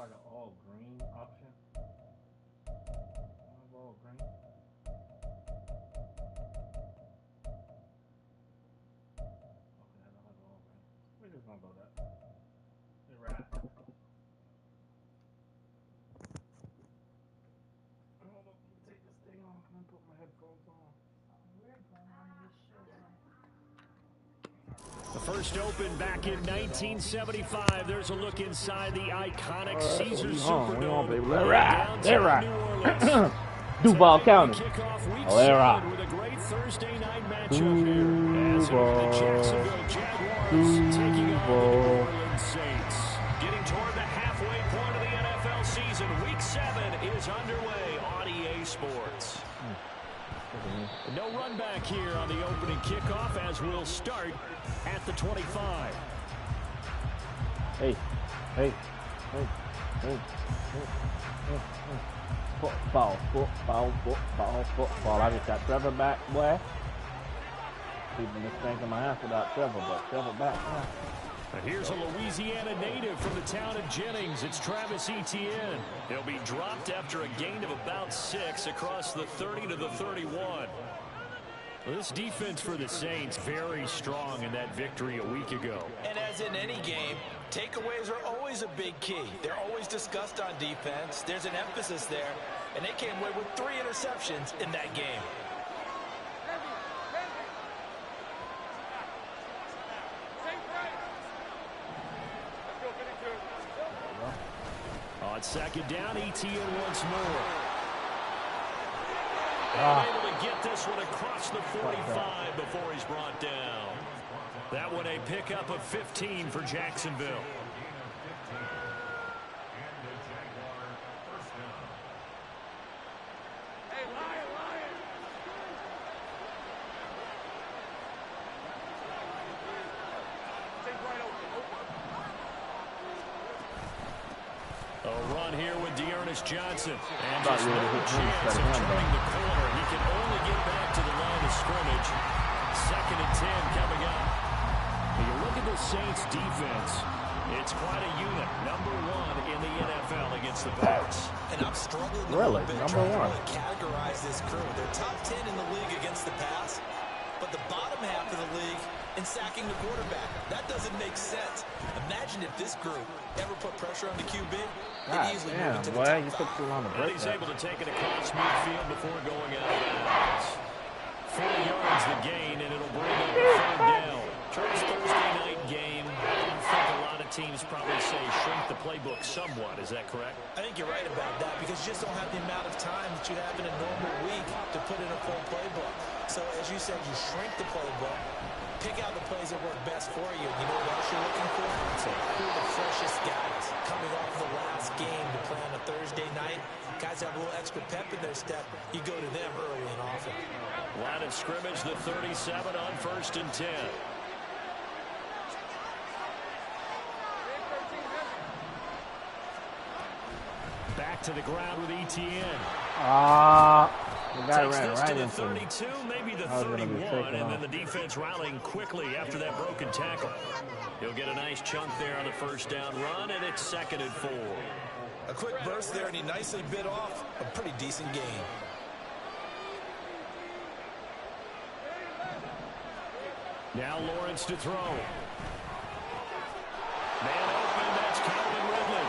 like an all green option? All green. Okay, I don't have all green. We're just gonna go that. Hey, rat. Hold on, let me take this thing off and put my headphones on. The first opened back in 1975. There's a look inside the iconic Caesars Superdome. They're right. Duval County. Oh, they're right. With a great Thursday night matchup here. As the Jacksonville Jaguars taking on the New Orleans Saints. Getting toward the halfway point of the NFL season. Week 7 is underway on EA Sports. No run back here on the opening kickoff as we'll start at the 25. Hey. Football. I just got Trevor back, boy. Keeping this thing in my ass without Trevor, but Trevor back now. Here's a Louisiana native from the town of Jennings. It's Travis Etienne. He'll be dropped after a gain of about 6 across the 30 to the 31. Well, this defense for the Saints very strong in that victory a week ago. And as in any game, takeaways are always a big key. They're always discussed on defense. There's an emphasis there, and they came away with 3 interceptions in that game. On second down, Etienne once more. Able to get this one across the 45 before he's brought down. That one a pickup of 15 for Jacksonville. Johnson, and just no chance of turning the corner. He can only get back to the line of scrimmage. 2nd and 10 coming up. When you look at the Saints defense, it's quite a unit. Number 1 in the NFL against the pass. And I'm struggling a little bit trying to really categorize this crew. They're top 10 in the league against the pass, but the bottom half of the league in sacking the quarterback. That doesn't make sense. Imagine if this group ever put pressure on the QB. God damn, boy, you took too long to break he's able to take it across midfield before going out of bounds. 4 yards the gain, and it'll bring up a 3rd down. First Thursday night game. I think a lot of teams probably say shrink the playbook somewhat. Is that correct? I think you're right about that because you just don't have the amount of time that you have in a normal week to put in a full playbook. So as you said, you shrink the playbook. Pick out the plays that work best for you. You know what else you're looking for? So who are the freshest guys coming off the last game to play on a Thursday night? Guys have a little extra pep in their step. You go to them early and often. Line of scrimmage, the 37 on 1st and 10. Back to the ground with Etienne. The guy ran right into the 32, maybe the 31, and then the defense rallying quickly after that broken tackle. He'll get a nice chunk there on the 1st down run, and it's 2nd and 4. A quick burst there, and he nicely bit off a pretty decent gain. Now Lawrence to throw. Man open, that's Calvin Ridley.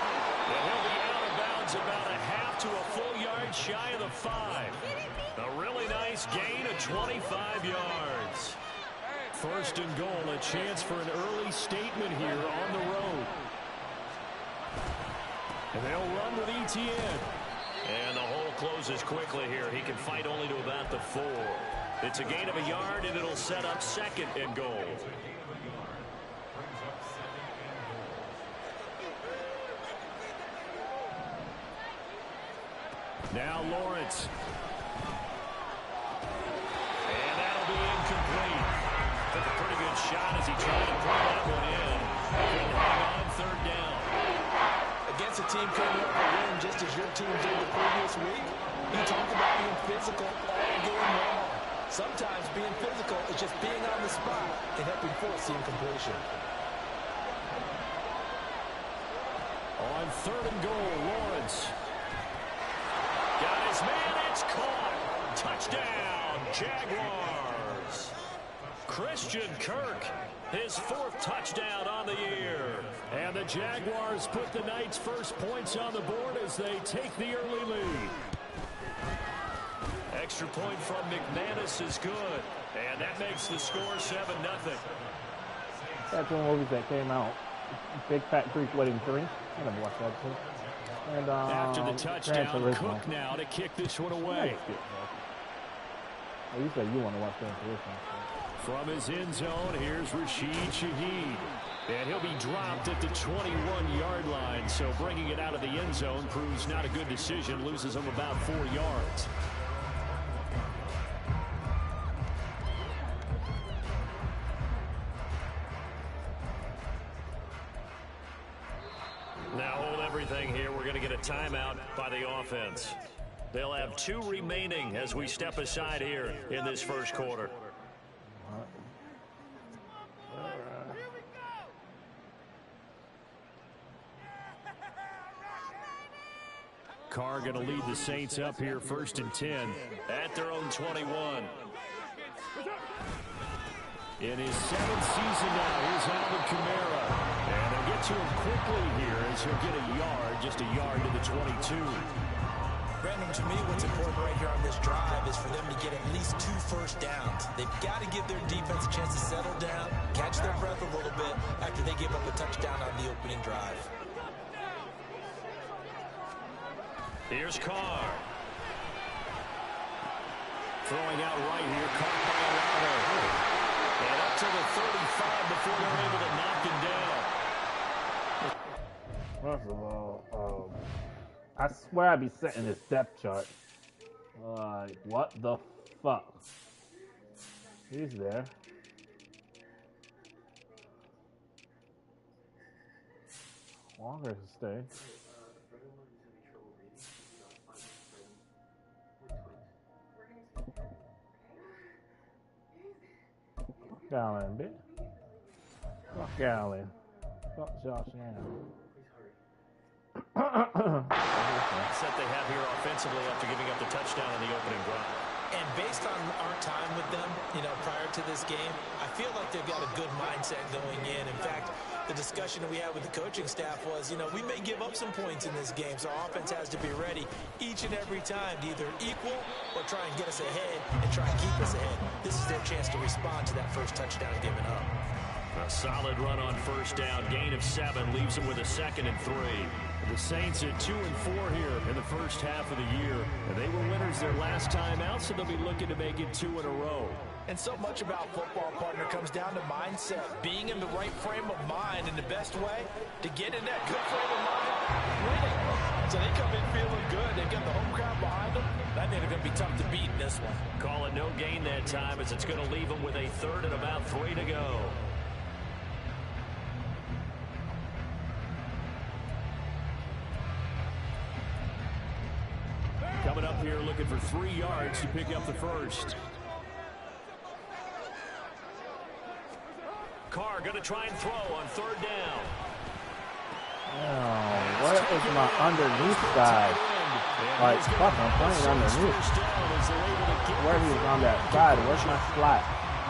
And he'll be out of bounds about a half to a full yard shy of the 5. A really nice gain of 25 yards. 1st and goal, a chance for an early statement here on the road. And they'll run with Etienne. And the hole closes quickly here. He can fight only to about the 4. It's a gain of a yard, and it'll set up 2nd and goal. Now Lawrence. And that'll be incomplete. Took a pretty good shot as he tried to pull that one in. Couldn't hang on 3rd down. Against a team coming up a win just as your team did the previous week, you talk about being physical all game long. Sometimes being physical is just being on the spot and helping force the incompletion. On on 3rd and goal. Lawrence. Got his man. It's caught. Touchdown, Jaguars. Christian Kirk, his 4th touchdown on the year. And the Jaguars put the Knights' first points on the board as they take the early lead. Extra point from McManus is good. And that makes the score 7-0. That's one movies that came out. Big Fat Greek Wedding 3. I never watched that too. And after the touchdown, Cook now to kick this one away. Oh, you said you want to watch Gran Turismo. From his end zone, here's Rashid Shaheed. And he'll be dropped at the 21-yard line. So bringing it out of the end zone proves not a good decision. Loses him about 4 yards. Now hold everything here. We're going to get a timeout by the offense. They'll have 2 remaining as we step aside here in this first quarter. Carr going to lead the Saints up here 1st and 10 at their own 21. In his 7th season now, here's Alvin Kamara. And they'll get to him quickly here as he'll get a yard, just a yard to the 22. Brandon, to me, what's important right here on this drive is for them to get at least 2 first downs. They've got to give their defense a chance to settle down, catch their breath a little bit after they give up a touchdown on the opening drive. Here's Carr. Throwing out right here, caught by Olave. And up to the 35 before they're able to knock him down. First of all, I swear I'd be setting this depth chart. Like, what the fuck? He's there. Walker's stay. Fuck Allen, bitch. Fuck Allen. Fuck Josh Allen. Set they have here offensively after giving up the touchdown on the opening drive. And based on our time with them, prior to this game, I feel like they've got a good mindset going in. In fact, the discussion that we had with the coaching staff was, we may give up some points in this game, so our offense has to be ready each and every time to either equal or try and get us ahead and try and keep us ahead. This is their chance to respond to that first touchdown given up. A solid run on first down, gain of 7, leaves them with a 2nd and 3. The Saints at 2 and 4 here in the first half of the year. And they were winners their last time out, so they'll be looking to make it 2 in a row. And so much about football, partner, comes down to mindset. Being in the right frame of mind, and the best way to get in that good frame of mind, winning. So they come in feeling good. They've got the home crowd behind them. I think they're going to be tough to beat in this one. Call it no gain that time as it's going to leave them with a 3rd and about 3 to go. Coming up here looking for 3 yards to pick up the first. Carr going to try and throw on 3rd down. Oh, what is my underneath guy? Like, fuck, I'm playing underneath. Where he was on that side, where's my slot?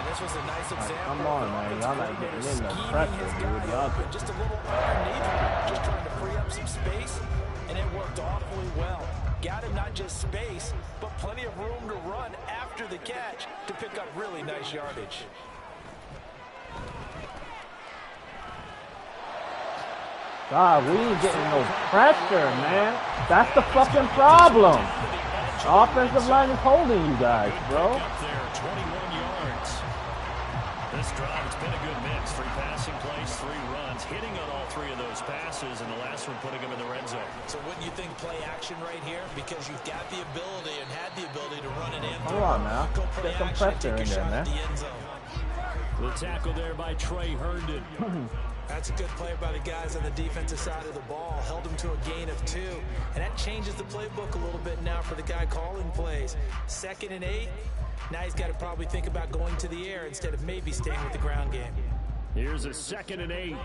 This was a nice example. Like, come on, man. Y'all not getting in the pressure, dude. Y'all just a little underneath, just trying to free up some space, and it worked awfully well. Got him not just space, but plenty of room to run after the catch to pick up really nice yardage. God, we ain't getting no pressure, man. That's the fucking problem. The offensive line is holding you guys, bro. Up there, 21 yards. This drive, it's been a good mix. 3 passing plays, 3 runs, hitting on all 3 of those passes, and the last one putting them in the red zone. So wouldn't you think play action right here? Because you've got the ability and had the ability to run it in. Hold on now. Get some pressure in there, man. The tackle there by Trey Herndon. That's a good play by the guys on the defensive side of the ball. Held them to a gain of 2. And that changes the playbook a little bit now for the guy calling plays. 2nd and 8. Now he's got to probably think about going to the air instead of maybe staying with the ground game. Here's a 2nd and 8.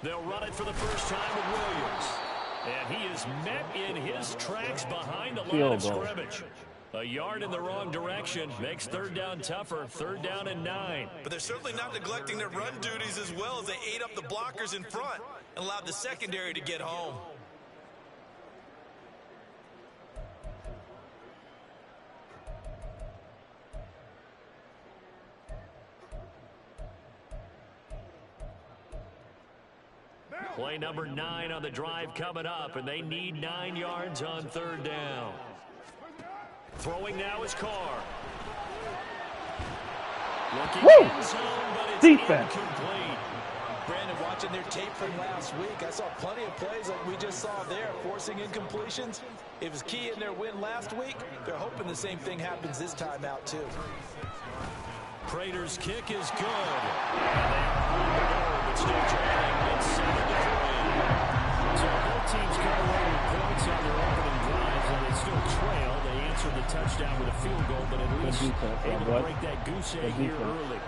They'll run it for the first time with Williams. And he is met in his tracks behind the line of scrimmage. A yard in the wrong direction makes third down tougher. 3rd down and 9. But they're certainly not neglecting their run duties as well as they ate up the blockers in front and allowed the secondary to get home. Play number 9 on the drive coming up, and they need 9 yards on 3rd down. Throwing now is Carr. Looking in zone, but it's incomplete. Brandon, watching their tape from last week, I saw plenty of plays like we just saw there, forcing incompletions. It was key in their win last week. They're hoping the same thing happens this time out, too. Prater's kick is good. And they are on the board, but still trailing at 7-3. So both teams got away with points on their opening drives, and they still trail. They answered the touchdown with a field goal, but at least able to break that goose egg here early.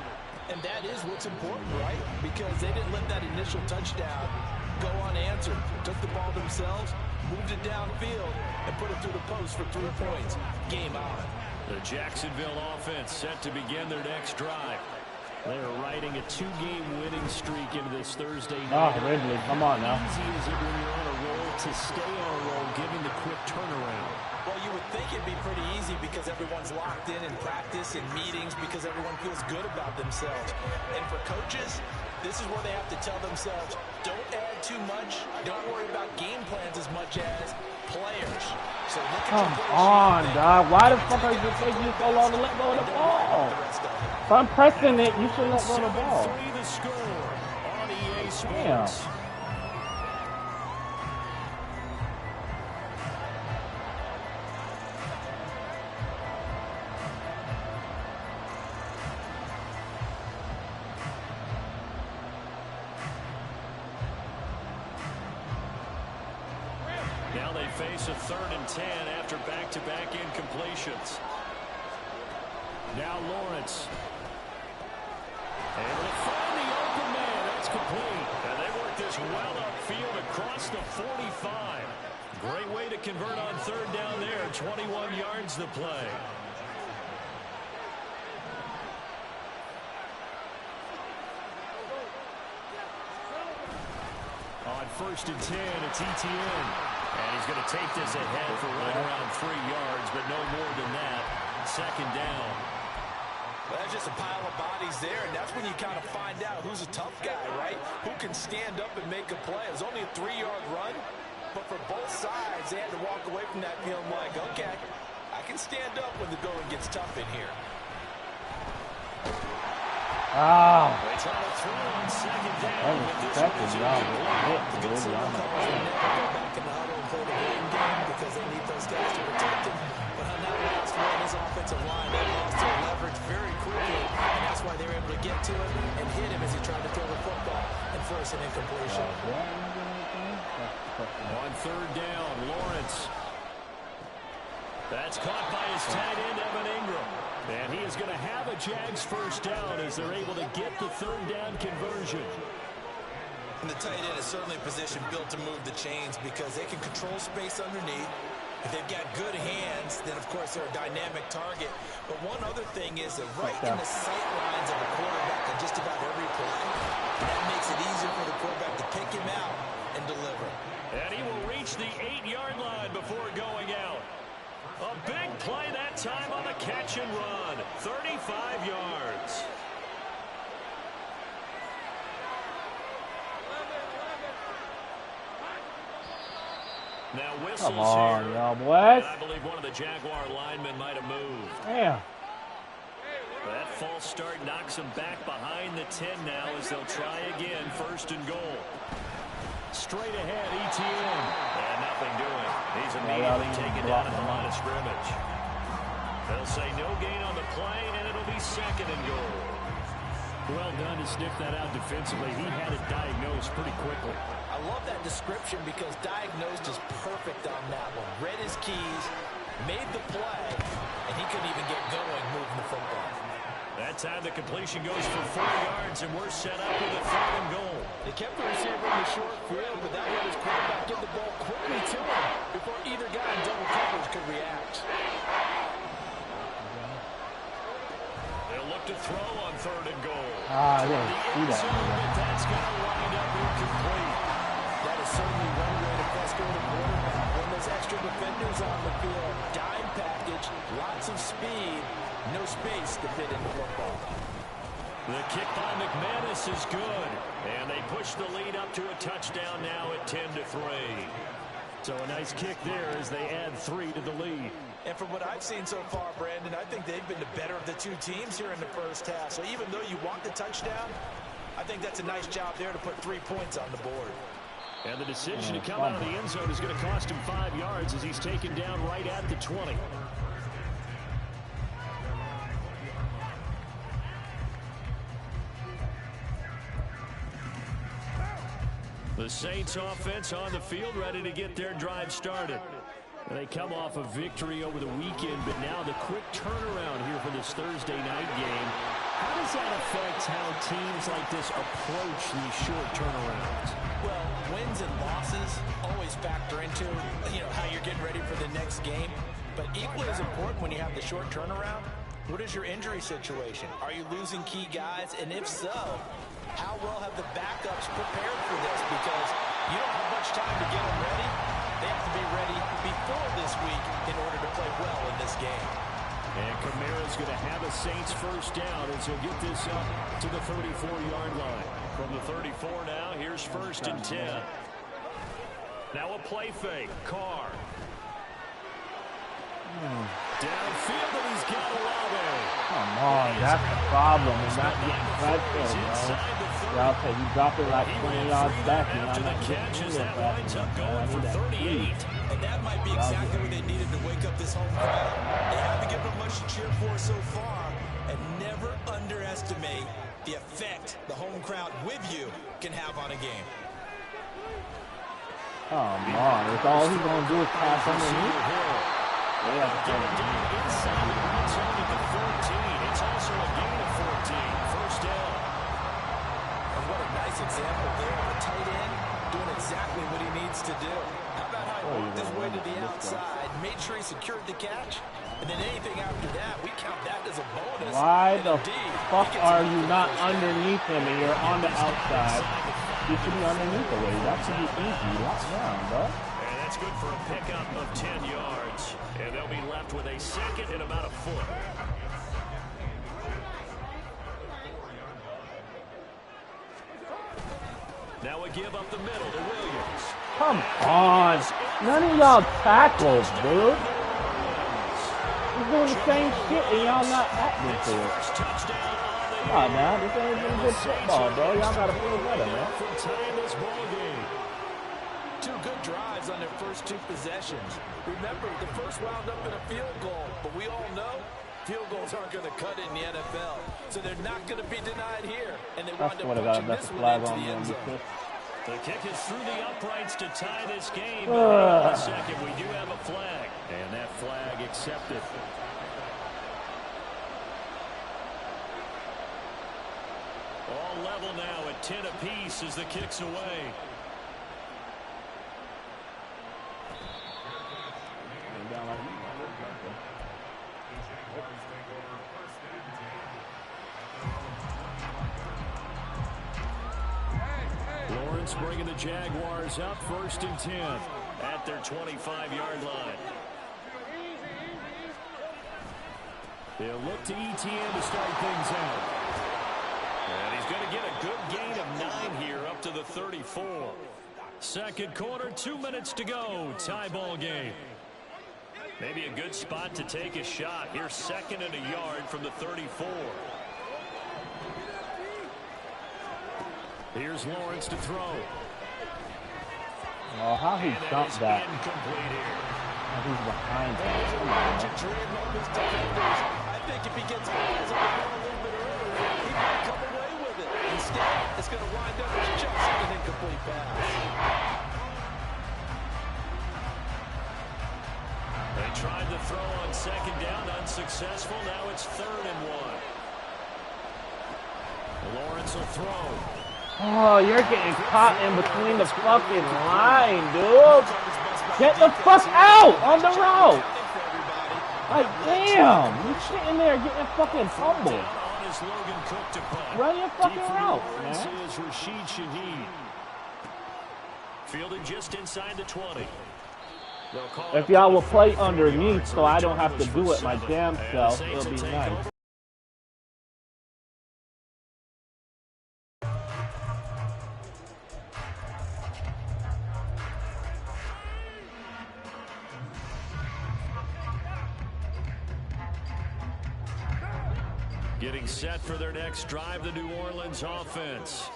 And that is what's important, right? Because they didn't let that initial touchdown go unanswered. Took the ball themselves, moved it downfield, and put it through the post for 3 points. Game on. The Jacksonville offense set to begin their next drive. They are riding a 2-game winning streak into this Thursday night. Oh, Ridley, come on now. Easy is it when you're on a roll to stay on a roll, given the quick turnaround? Well, you would think it'd be pretty easy because everyone's locked in practice and meetings because everyone feels good about themselves. And for coaches, this is where they have to tell themselves, don't add too much. Don't worry about game plans as much as players. So look at Come on, dog. Why the fuck are you taking you so long to let go of the ball? If I'm pressing it, you should let go of the ball. 7-3 the score on EA Sports. Damn. Now they face a 3rd and 10 after back-to-back incompletions. Now Lawrence. Able to find the open man. That's complete. And they work this well upfield across the 45. Great way to convert on 3rd down there. 21 yards to play. On 1st and 10, it's ETN. And he's going to take this ahead for right around 3 yards, but no more than that. 2nd down. Well, that's just a pile of bodies there, and that's when you kind of find out who's a tough guy, right? Who can stand up and make a play. It was only a 3-yard run, but for both sides, they had to walk away from that feeling like, okay, I can stand up when the going gets tough in here. Ah. They try to throw on 2nd down. That was second down. Good signal calls and never go back in the huddle and play the game because they need those guys to protect them. But on that last one, his offensive line, they lost their leverage very quickly, and that's why they were able to get to him and hit him as he tried to throw the football and force an incompletion. On 3rd down, Lawrence. That's caught by his tight end, Evan Ingram. And he is going to have a Jags first down as they're able to get the 3rd down conversion. And the tight end is certainly a position built to move the chains because they can control space underneath. If they've got good hands, then, of course, they're a dynamic target. But one other thing is that right in the sight lines of a quarterback on just about every play, that makes it easier for the quarterback to pick him out and deliver. And he will reach the 8-yard line before going out. A big play that time on the catch and run. 35 yards. Now whistles Come on, here. y'all boys. I believe one of the Jaguar linemen might have moved. Damn. That false start knocks him back behind the 10 now as they'll try again. 1st and goal. Straight ahead, ETN. And nothing doing. He's immediately taken down at the line of scrimmage. They'll say no gain on the play, and it'll be 2nd and goal. Well done to sniff that out defensively. He had it diagnosed pretty quickly. I love that description because diagnosed is perfect on that one. Read his keys, made the play, and he couldn't even get going moving the football. That time the completion goes for 4 yards, and we're set up with a 3rd and goal. They kept the receiver in the short field, but that let his quarterback get the ball quickly to him before either guy in double coverage could react. They'll look to throw on 3rd and goal. I didn't see that. But that's going to wind up incomplete. That is certainly one way to frustrate a quarterback. When there's extra defenders on the field, dime package, lots of speed, no space to fit in the football. The kick by McManus is good, and they push the lead up to a touchdown now at 10-3. So a nice kick there as they add 3 to the lead. And from what I've seen so far, Brandon, I think they've been the better of the two teams here in the first half. So even though you want the touchdown, I think that's a nice job there to put 3 points on the board. And the decision to come out of the end zone is going to cost him 5 yards as he's taken down right at the 20. The Saints offense on the field ready to get their drive started. And they come off a victory over the weekend, but now the quick turnaround here for this Thursday night game. How does that affect how teams like this approach these short turnarounds? Well, wins and losses always factor into, how you're getting ready for the next game. But equally as important when you have the short turnaround, what is your injury situation? Are you losing key guys? And if so, how well have the backups prepared for this? Because you don't have much time to get them ready. They have to be ready before this week in order to play well in this game. And Kamara's going to have a Saints first down as he'll get this up to the 34-yard line. From the 34 now, here's 1st and 10. Now a play fake. Carr. Downfield, and he's got Olave. Come on, that's the problem. He's not getting pressure, bro. Y'all say you drop it like 20 yards back, and I'm not getting it back. Going for 38. And that might be exactly what they needed to wake up this home crowd. They haven't given them much to cheer for so far, and never underestimate the effect the home crowd with you can have on a game. Come on, it's all he's going to do is pass underneath. Getting down inside the red zone at the 14. It's also a gain of 14. First down. And what a nice example there. A tight end doing exactly what he needs to do. How about how he worked his way to the outside, made sure he secured the catch, and then anything after that, we count that as a bonus. Why the fuck are you not underneath him and you're on the outside? You should be underneath the way. That should be easy. Lock down, bro. And that's good for a pickup of 10 yards. And they'll be left with a 2nd and about a foot. Now a give up the middle to Williams. Come on. None of y'all tackles, dude. He's doing the same shit and y'all not acting for it. Come on, man. This ain't even good football, bro. Y'all gotta feel better, man. Two good drives on their first 2 possessions. Remember, the first wound up in a field goal, but we all know field goals aren't going to cut it in the NFL. So they're not going to be denied here. And they wind up pushing this one into the end zone. The kick is through the uprights to tie this game. But in a second, we do have a flag. And that flag accepted. All level now at 10 apiece as the kick's away. Lawrence bringing the Jaguars up 1st and 10 at their 25-yard line. They'll look to ETN to start things out. And he's going to get a good gain of 9 here up to the 34. Second quarter, 2 minutes to go. Tie ball game. Maybe a good spot to take a shot. Here's 2nd and a yard from the 34. Here's Lawrence to throw. Oh, how he jumped that. Incomplete here. He's behind him. Come on, man. I think if he gets eyes on the ball a little bit earlier, he might come away with it. Instead, it's going to wind up as just an incomplete pass. They tried to throw on 2nd down, unsuccessful. Now it's 3rd and 1. Lawrence will throw. Oh, you're getting caught in between the fucking line, dude. Get the fuck out on the road. Like, damn. You're sitting there getting fucking pummeled. Run your fucking route, man. Fielded just inside the 20. If y'all will play underneath so I don't have to do it my damn self, it'll be nice. Getting set for their next drive, the New Orleans offense.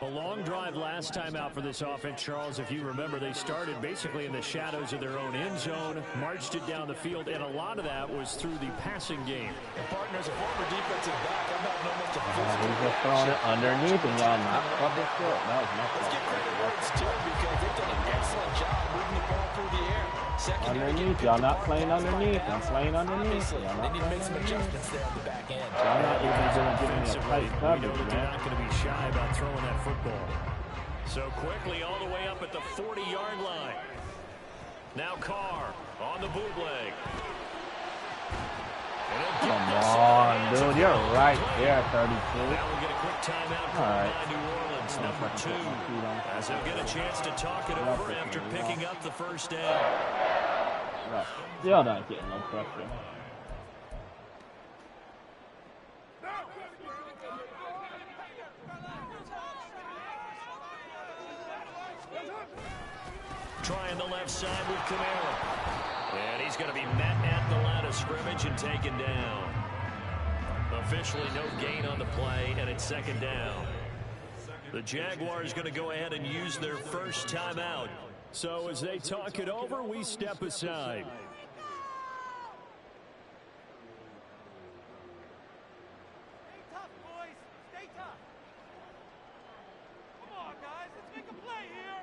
A long drive last time out for this offense, Charles. If you remember, they started basically in the shadows of their own end zone, marched it down the field, and a lot of that was through the passing game. And partners, a former defensive back, I'm not known as a He's just throwing it underneath and y'all not fucking short. That was my fault. Let's give credit where it's due because they've done an excellent job moving the ball through the air. Underneath, y'all not playing underneath. I'm playing underneath. They need to make some adjustments there on the back end. Y'all not even going to give me a tight coverage, They're man. not going to be shy about throwing that football. So quickly all the way up at the 40-yard line. Now Carr on the bootleg. Come on, dude. You're right there, 32. Now we'll get a quick timeout called by New Orleans, number 2. As they'll get a chance to talk it over after picking up the first down. Still not getting no pressure. Trying the left side with Kamara. And he's going to be met at the line of scrimmage and taken down. Officially no gain on the play, and it's second down. The Jaguars going to go ahead and use their first timeout. So as they talk it over, we step aside. Stay tough, boys. Stay tough. Come on, guys. Let's make a play here.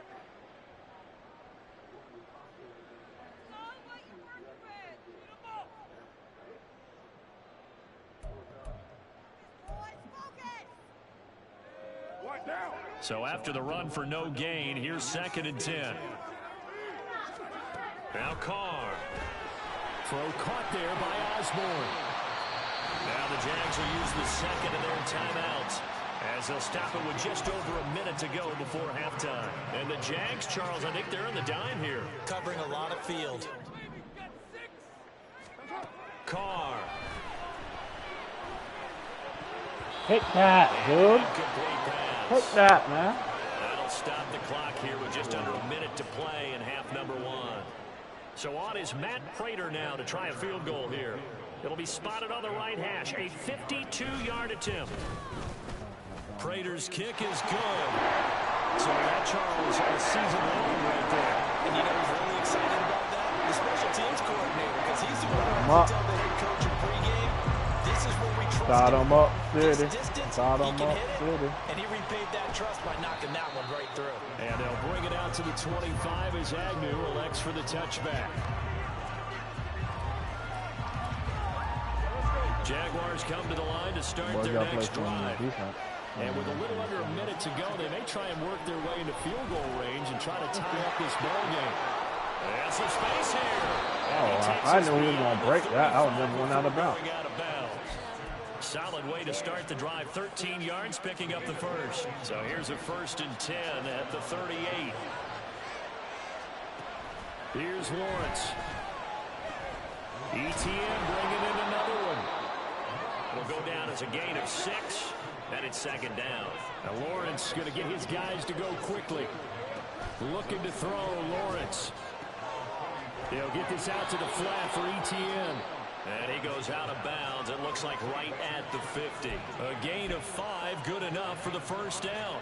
So after the run for no gain, here's 2nd and 10. Now Carr. Throw caught there by Osborne. Now the Jags will use the second of their timeouts as they'll stop it with just over a minute to go before halftime. And the Jags, Charles, I think they're in the dime here. Covering a lot of field. Carr. Hit that, dude. Hit that, man. That'll stop the clock here with just under a minute to play in half number 1. So on is Matt Prater now to try a field goal here. It'll be spotted on the right hash. A 52-yard attempt. Prater's kick is good. So that, Charles, a season long right there. And you know who's really excited about that? The special teams coordinator, because he's the one who tell the head coach in pregame, this is where we trust Start him. him up, This City. distance, Start he him can up, hit it, City. and he repaid that trust by knocking that one right through. And they'll bring it out to the 25 as Agnew elects for the touchback. Jaguars come to the line to start their next drive. And with a little under a minute to go, they may try and work their way into field goal range and try to tie up this ball game. There's some space here. Oh, I knew he was going to break that. I was just going out of bounds. Solid way to start the drive. 13 yards, picking up the first. So here's a 1st and 10 at the 38. Here's Lawrence. ETN bringing in another one. It'll go down as a gain of 6, and it's 2nd down. Now Lawrence going to get his guys to go quickly. Looking to throw, Lawrence. They'll get this out to the flat for ETN. And he goes out of bounds. It looks like right at the 50. A gain of 5, good enough for the first down.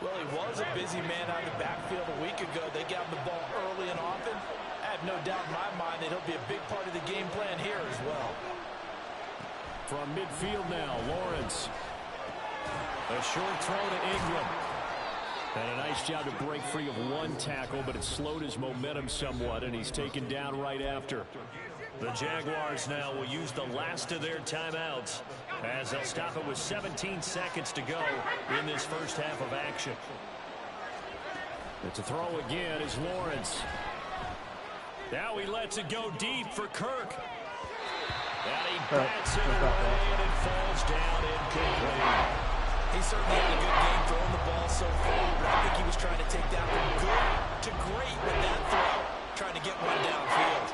Well, he was a busy man out of the backfield a week ago. They got him the ball early and often. I have no doubt in my mind that he'll be a big part of the game plan here as well. From midfield now, Lawrence. A short throw to Ingram. And a nice job to break free of one tackle, but it slowed his momentum somewhat, and he's taken down right after. The Jaguars now will use the last of their timeouts as they'll stop it with 17 seconds to go in this first half of action. It's a throw again is Lawrence. Now he lets it go deep for Kirk. And he bats it away, and it falls down incomplete. He certainly had a good game throwing the ball so far. I think he was trying to take down from good to great with that throw, trying to get one downfield.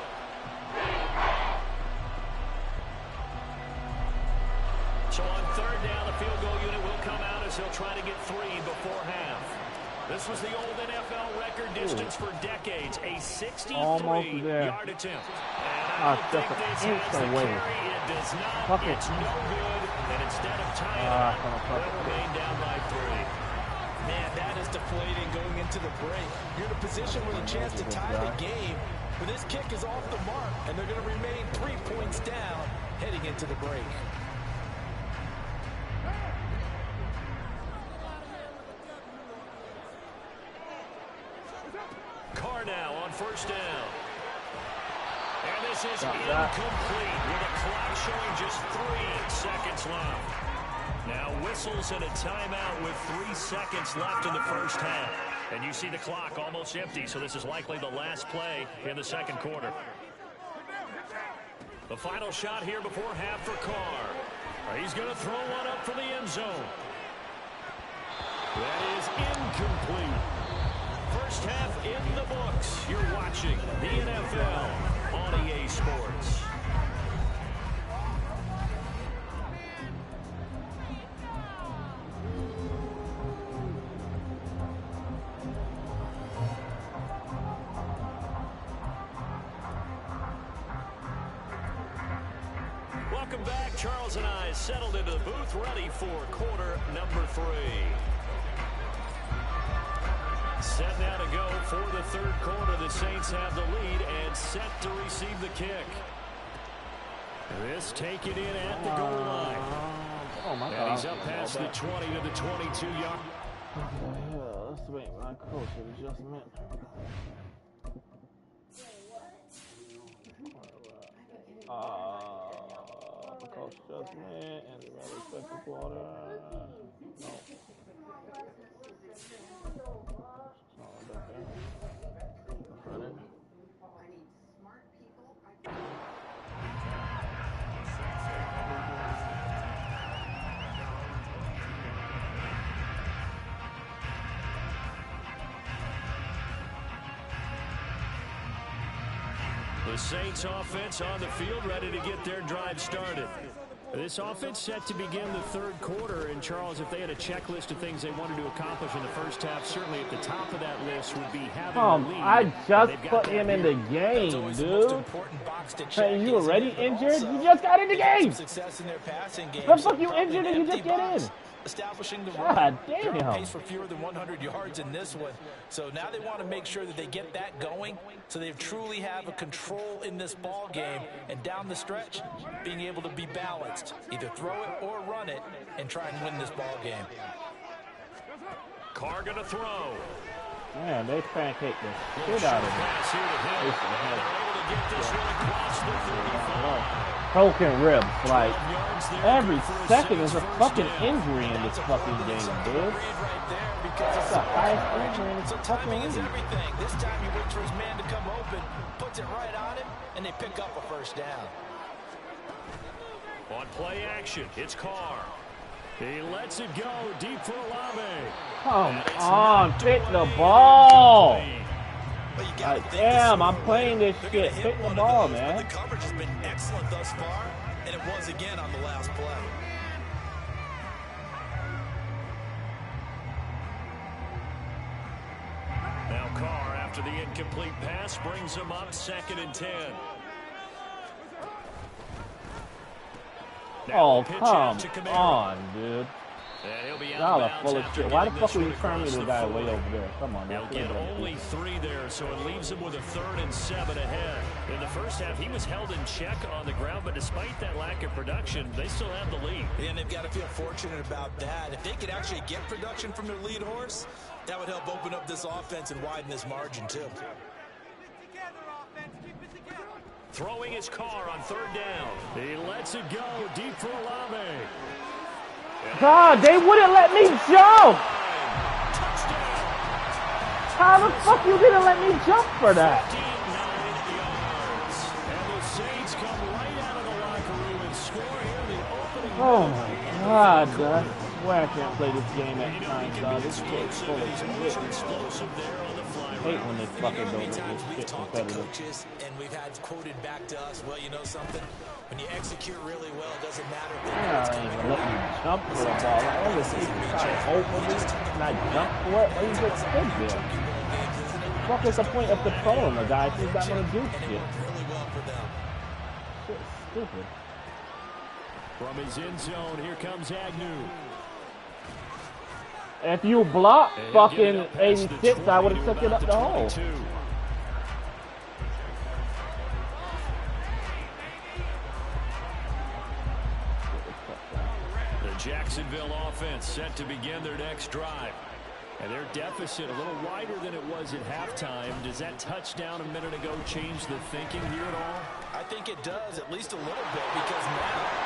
So on third down, the field goal unit will come out as they'll try to get 3 before half. This was the old NFL record distance for decades, a 63-yard attempt. And I don't think this has the carry. It does not. It's no good. And instead of tying up, they'll remain down by 3. Man, that is deflating going into the break. You're in a position with a chance to tie the game, but this kick is off the mark, and they're going to remain 3 points down heading into the break. Carr now on first down. And this is incomplete with a clock showing just 3 seconds left. Now whistles and a timeout with 3 seconds left in the first half. And you see the clock almost empty, so this is likely the last play in the second quarter. The final shot here before half for Carr. He's going to throw one up for the end zone. That is incomplete. First half in the books. You're watching the NFL on EA Sports. Welcome back. Charles and I settled into the booth, ready for quarter number 3. Set now to go for the third quarter. The Saints have the lead and set to receive the kick. This taken in at the goal line. And he's up past the 20 to the 22-yard. Yeah, let's make my coach an adjustment. Coach adjustment and the second quarter. No. The Saints offense on the field, ready to get their drive started. This offense set to begin the third quarter, and Charles, if they had a checklist of things they wanted to accomplish in the first half, certainly at the top of that list would be having a lead. I just put him in the game, dude. Hey, you already injured? You just got in the game. The fuck you injured and you just get in? Establishing the God run. damn. They're on pace for fewer than 100 yards in this one. So now they want to make sure that they get that going so they truly have a control in this ball game, and down the stretch, being able to be balanced. Either throw it or run it and try and win this ball game. Carr gonna throw. Man, they pancaked the shit out of me. Broken ribs, like, every second is a fucking injury in this fucking game, dude. That's the highest injury in this fucking timing is league. everything. This time he waits for his man to come open, puts it right on him, and they pick up a first down. On play action, it's Carr. He lets it go deep for Olave. Come on, pick the ball. Damn, I'm playing this shit. Pick the ball, man. The coverage has been excellent thus far, and it was again on the last play. Now Carr, after the incomplete pass, brings him up 2nd and 10. Oh, come on, dude. Y'all are full of shit. Why the fuck would you turn me to the guy way over there? Come on, now. He'll get only 3 there, so it leaves him with a 3rd and 7 ahead. In the first half, he was held in check on the ground, but despite that lack of production, they still have the lead. And they've got to feel fortunate about that. If they could actually get production from their lead horse, that would help open up this offense and widen this margin, too. Keep it together, offense. Keep it together. Throwing his car on 3rd down. He lets it go deep for Olave. God, they wouldn't let me jump! How the fuck you didn't let me jump for that? 59 yards. And the Saints come right out of the locker room and score here the opening. Oh my God, dude. I swear I can't play this game at times, dog. This shit's full of shit. Explosive there on the fly. I hate when they fucking don't make Times this we've shit talked to competitive. coaches and we've had quoted back to us, well, you know something? When you execute really well, it doesn't matter if Yeah, I ain't even let me jump for the ball. Like, all this is trying to open me and I jump for it. Why you just stood there? What is the point of controlling the guy if he's not going to do shit? really well for them. Shit's stupid. From his end zone, here comes Agnew. If you block fucking 86, I would have took it up the hole. The Jacksonville offense set to begin their next drive. And their deficit a little wider than it was at halftime. Does that touchdown a minute ago change the thinking here at all? I think it does, at least a little bit, because now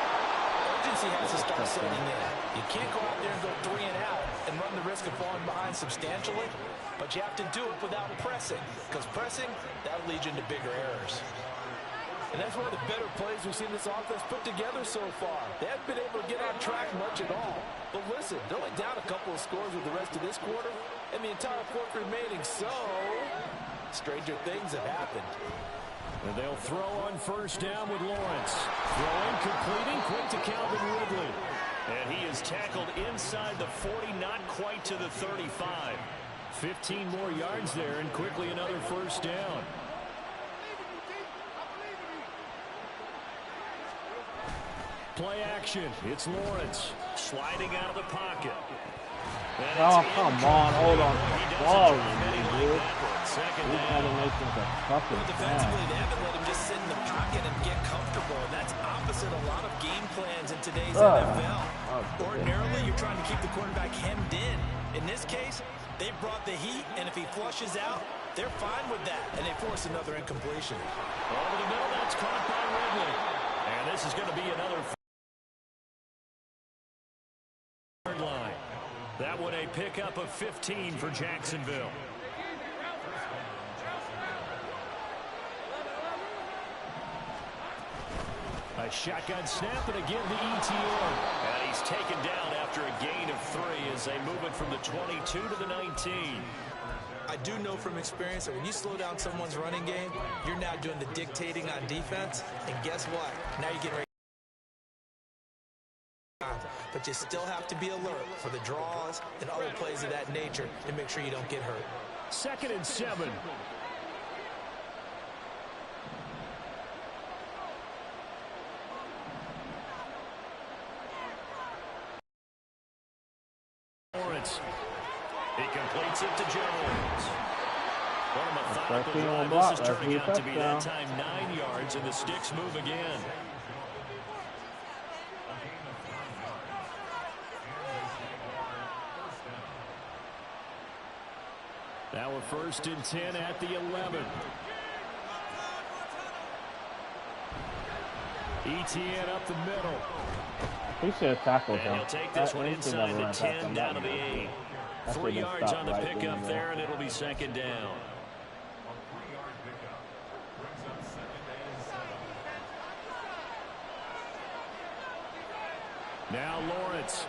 urgency has to start setting in. You can't go out there and go 3 and out and run the risk of falling behind substantially, but you have to do it without pressing, because pressing, that will lead you into bigger errors. And that's one of the better plays we've seen this offense put together so far. They haven't been able to get on track much at all. But listen, they're only down a couple of scores with the rest of this quarter, and the entire 4th remaining, so stranger things have happened. And they'll throw on 1st down with Lawrence. Throwing, completing, quick to Calvin Ridley. And he is tackled inside the 40, not quite to the 35. 15 more yards there, and quickly another 1st down. Play action. It's Lawrence sliding out of the pocket. Oh, come on. Hold on. Sorry, dude. Second These down. animations are fucking Defensively, they bad. haven't let him just sit in the pocket and get comfortable, and that's opposite a lot of game plans in today's NFL. Ordinarily, you're trying to keep the quarterback hemmed in. In this case, they brought the heat, and if he flushes out, they're fine with that, and they force another incompletion. Over the middle, that's caught by Ridley. And this is going to be another line. That one a pickup of 15 for Jacksonville. A shotgun snap, and again the ETN. And he's taken down after a gain of 3 as they move it from the 22 to the 19. I do know from experience that when you slow down someone's running game, you're now doing the dictating on defense, and guess what? Now you're getting ready. But you still have to be alert for the draws and other plays of that nature to make sure you don't get hurt. 2nd and 7. Lawrence. He completes it to Jones. What a methodical drive. This is turning out to be that time 9 yards, and the sticks move again. Now a 1st and 10 at the 11. ETN up the middle. He should have tackled And him. he'll take this one inside the 10 down to the 8. 3 yards on the pickup there, and it'll be 2nd down. Now Lawrence.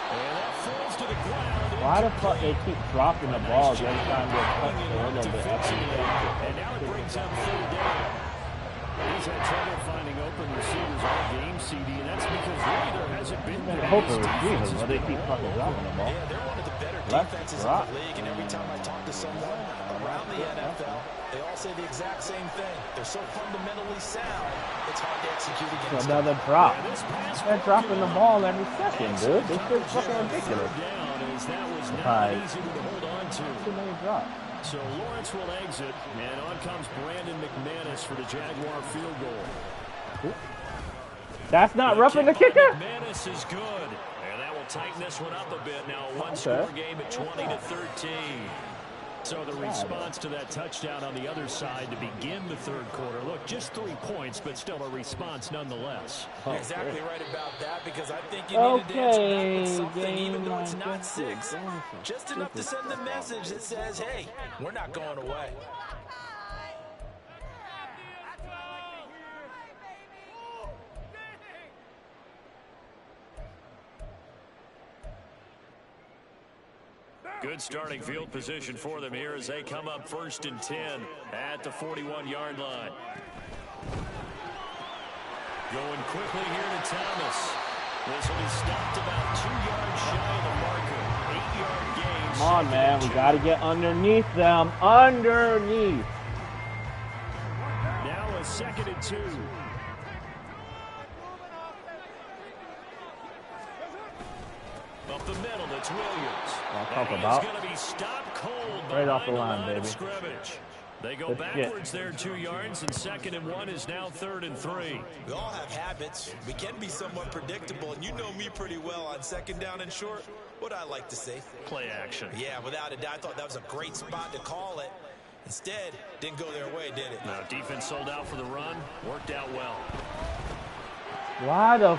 And that falls to the ground. Why the fuck they keep dropping the ball every time they touch the window? And now it brings up 3rd down. He's had trouble finding open receivers all game, CD, and that's because really there hasn't been I hope the receivers, but they keep fucking dropping the ball. Yeah, they're one of the better Left defenses drop. in the league, and every time I talk to someone around the NFL, they all say the exact same thing. They're so fundamentally sound, it's hard to execute against them. Another drop. They're dropping the ball every second, dude. This shit's fucking ridiculous. That was not Right. easy to hold on to. Too many drops. So Lawrence will exit, and on comes Brandon McManus for the Jaguar field goal. That's not roughing the kicker? McManus is good, and that will tighten this one up a bit. Now a one-score game at 20-13. So the response to that touchdown on the other side to begin the third quarter. Look, just 3 points, but still a response nonetheless. You're exactly right about that, because I think you need to answer that with something, even though it's not 6. Just enough to send the message that says, hey, we're not going away. Good starting field position for them here as they come up 1st and 10 at the 41-yard line. Going quickly here to Thomas. This will be stopped about 2 yards shy of the marker. 8-yard gain. Come on, man. We got to get underneath them. Underneath. Now a 2nd and 2. Up the middle, it's Williams. I'll talk And about. he's going to be stopped cold Right off the behind line, baby. Scrimmage. They go Good backwards there 2 yards, and 2nd and 1 is now 3rd and 3. We all have habits. We can be somewhat predictable, and you know me pretty well on 2nd down and short. What I like to say? Play action. Yeah, without a doubt. I thought that was a great spot to call it. Instead, didn't go their way, did it? Now defense sold out for the run. Worked out well. Why the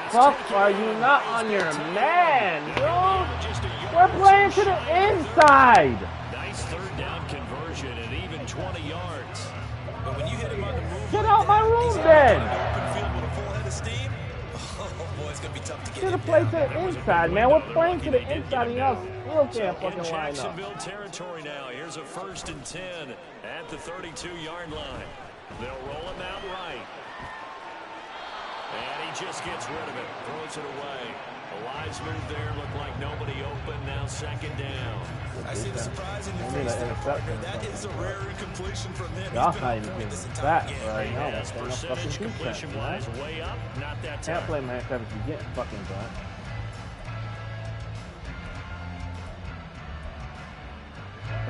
fuck are you not on your man, dude? We're playing to the inside. Nice 3rd down conversion and even 20 yards. But when you hit him on the move, Get out my room, then. open field with a full head of steam. Oh boy, it's gonna be tough to get Should him have played down. to the inside, man. We're playing to the inside, and y'all still can't In fucking line up. Jacksonville territory now. Here's a 1st and 10 at the 32-yard line. They'll roll him out right. And he just gets rid of it. Throws it away. A wise move there. Looked like nobody open. Now 2nd down. I see the surprise in your I need face an there, partner. interception. That is a rare incompletion from him. Y'all He's not been even on point giving this entire that game. right now. That's That's enough fucking percentage defense, completion-wise man. way up. Not that Can't time. play man coverage. You get fucking done.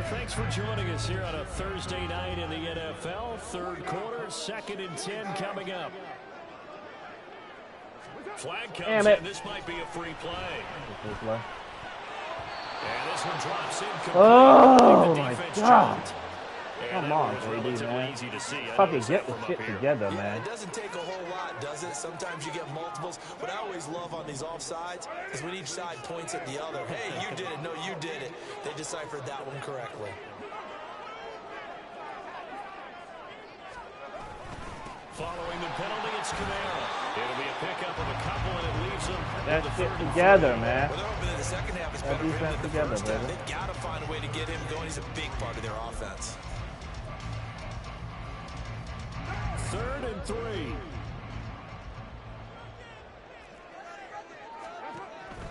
Thanks for joining us here on a Thursday night in the NFL. 3rd quarter, 2nd and 10 coming up. Flag comes Damn it. in. This might be a free play. This way. And this one drops in completely. Oh, The my defense God. jumped. And Come that on, was JD, relatively man. easy to see. I Fucking noticed get that the from shit up here. together, Yeah, man. it doesn't take a whole lot, does it? Sometimes you get multiples. What I always love on these offsides is when each side points at the other. Hey, you did it. No, you did it. They deciphered that one correctly. Following the penalty, it's Kamara. It'll be a pickup of a couple, and it leaves them. That shit together, man. Well, they're hoping that the second half is That better for him defense than the together, first half. baby. They've got to find a way to get him going. He's a big part of their offense. 3rd and 3.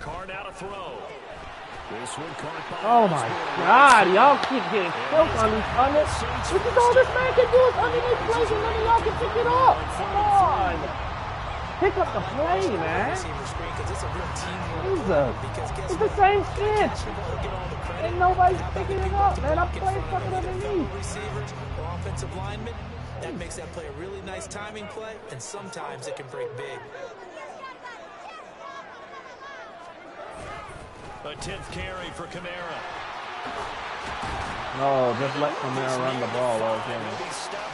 Card out a throw. This one caught by Oh my God, y'all keep getting killed on these pundits. This is all this man can do is underneath plays and none of y'all can pick it up. Come on. Pick up the play, man. Jesus. It's the same shit. And nobody's picking it up, man. I'm playing fucking underneath. Receivers or offensive linemen, that makes that play a really nice timing play, and sometimes it can break big. A 10th carry for Kamara. No, just let Kamara run the ball.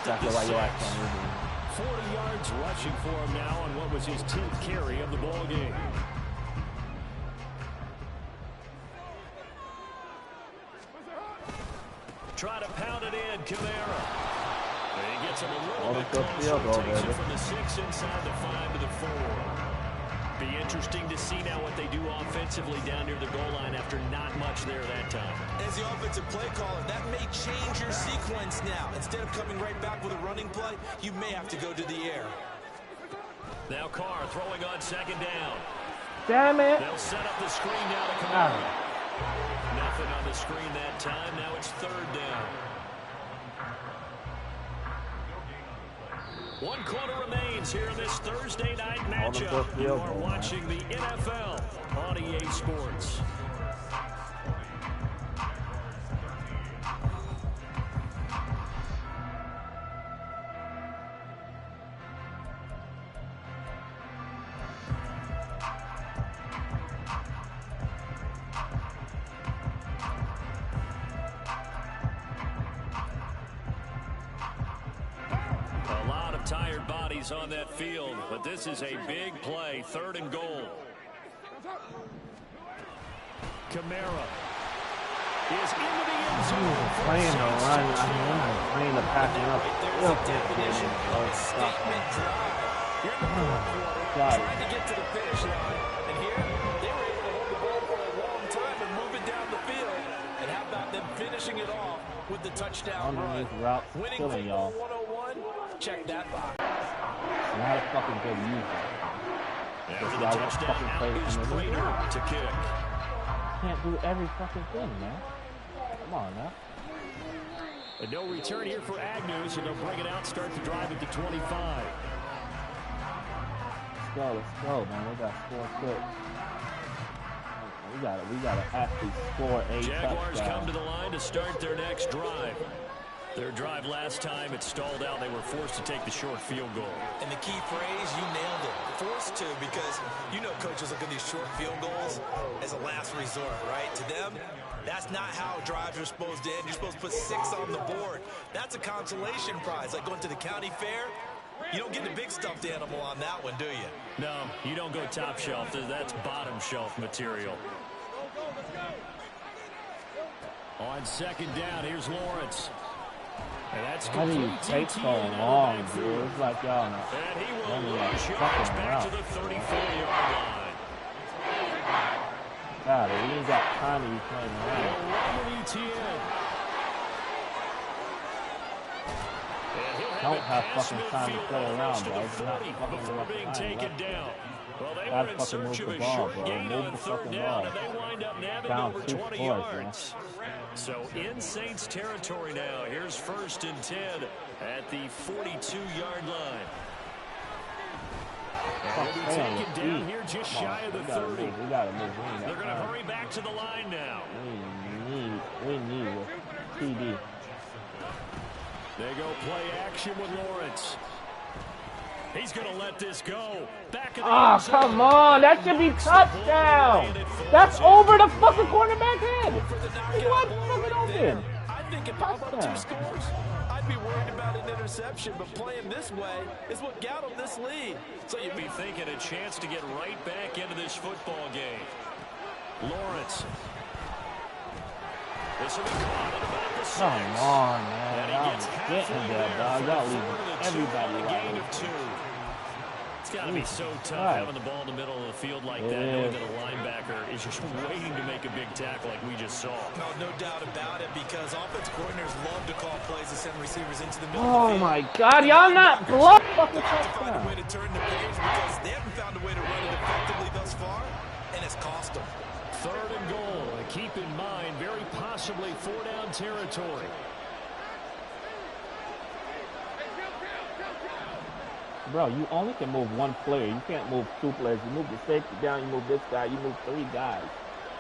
That's why you like him. 40 yards rushing for him now on what was his 10th carry of the ball game. Try to pound it in, Kamara. And he gets him a little bit closer, takes it from the 6 inside the 5 to the 4. Be interesting to see now what they do offensively. defensively down near the goal line after not much there that time. As the offensive play caller, that may change your sequence now. Instead of coming right back with a running play, you may have to go to the air. Now Carr throwing on second down. Damn it. They'll set up the screen now to Kamara. Nothing on the screen that time. Now it's third down. 1 quarter remains here in this Thursday night matchup. You are watching the NFL on EA Sports. Tired bodies on that field, but this is a big play. 3rd and goal. Kamara is into the end zone. Playing the run, playing the passing up. Definition of a statement drive. You're in the fourth quarter, trying to get to the finish line, and here they were able to hold the ball for a long time and move it down the field. And how about them finishing it off with the touchdown run? Winning football 101. Check that box. Not a fucking good user. After the touchdown, out is Prater to kick. Can't do every fucking thing, man. Come on now. And no return here for Agnew, so they'll bring it out, start the drive at the 25. Let's go, man. We got 4 quick. We gotta actually score a Jaguars touchdown. come to the line to start their next drive. Their drive last time, it stalled out. They were forced to take the short field goal. And the key phrase, you nailed it. Forced to, because you know coaches look at these short field goals as a last resort, right? To them, that's not how drives are supposed to end. You're supposed to put 6 on the board. That's a consolation prize, like going to the county fair. You don't get the big stuffed animal on that one, do you? No, you don't go top shelf. That's bottom shelf material. On second down, here's Lawrence. And that's How do you take so long, dude? It's like y'all know. And he will rush yards back to the 34-yard line. God, we ain't got time to be playing around. Don't have fucking time to play around, bro. It's not fucking before being taken down. Well, they gotta were in fucking search move of the a ball, short bro. gain Move on the 3rd fucking down, ball. and they wind up nabbing Down over 2 20 scores, yards. So in Saints territory now, here's 1st and 10 at the 42-yard line. And they'll be taken down here just shy of the 30. We gotta move. They're going to hurry back to the line now. We need a TD. They go play action with Lawrence. He's going to let this go. Back in the end zone. Come on. That should be touchdown. That's over the fucking quarterback head. What fucking open? I think if I'm up 2 scores, I'd be worried about an interception, but playing this way is what got them this lead. So you'd be thinking a chance to get right back into this football game. Lawrence. This will be caught at about the 6. Come on, man. And he gets Getting there, dog. Y'all leaving everybody a gain of 2. It's got to be so tough having the ball in the middle of the field like that, knowing that a linebacker is just waiting to make a big tackle like we just saw. No doubt about it, because offense coordinators love to call plays and send receivers into the middle Oh of the field. my God, y'all not block fucking They have to find a touchdown. way to turn the page because they haven't found a way to run it effectively thus far, and it's cost them. 3rd and goal. And keep in mind, very possibly 4-down territory. Bro, you only can move 1 player. You can't move 2 players. You move the safety down, you move this guy, you move 3 guys.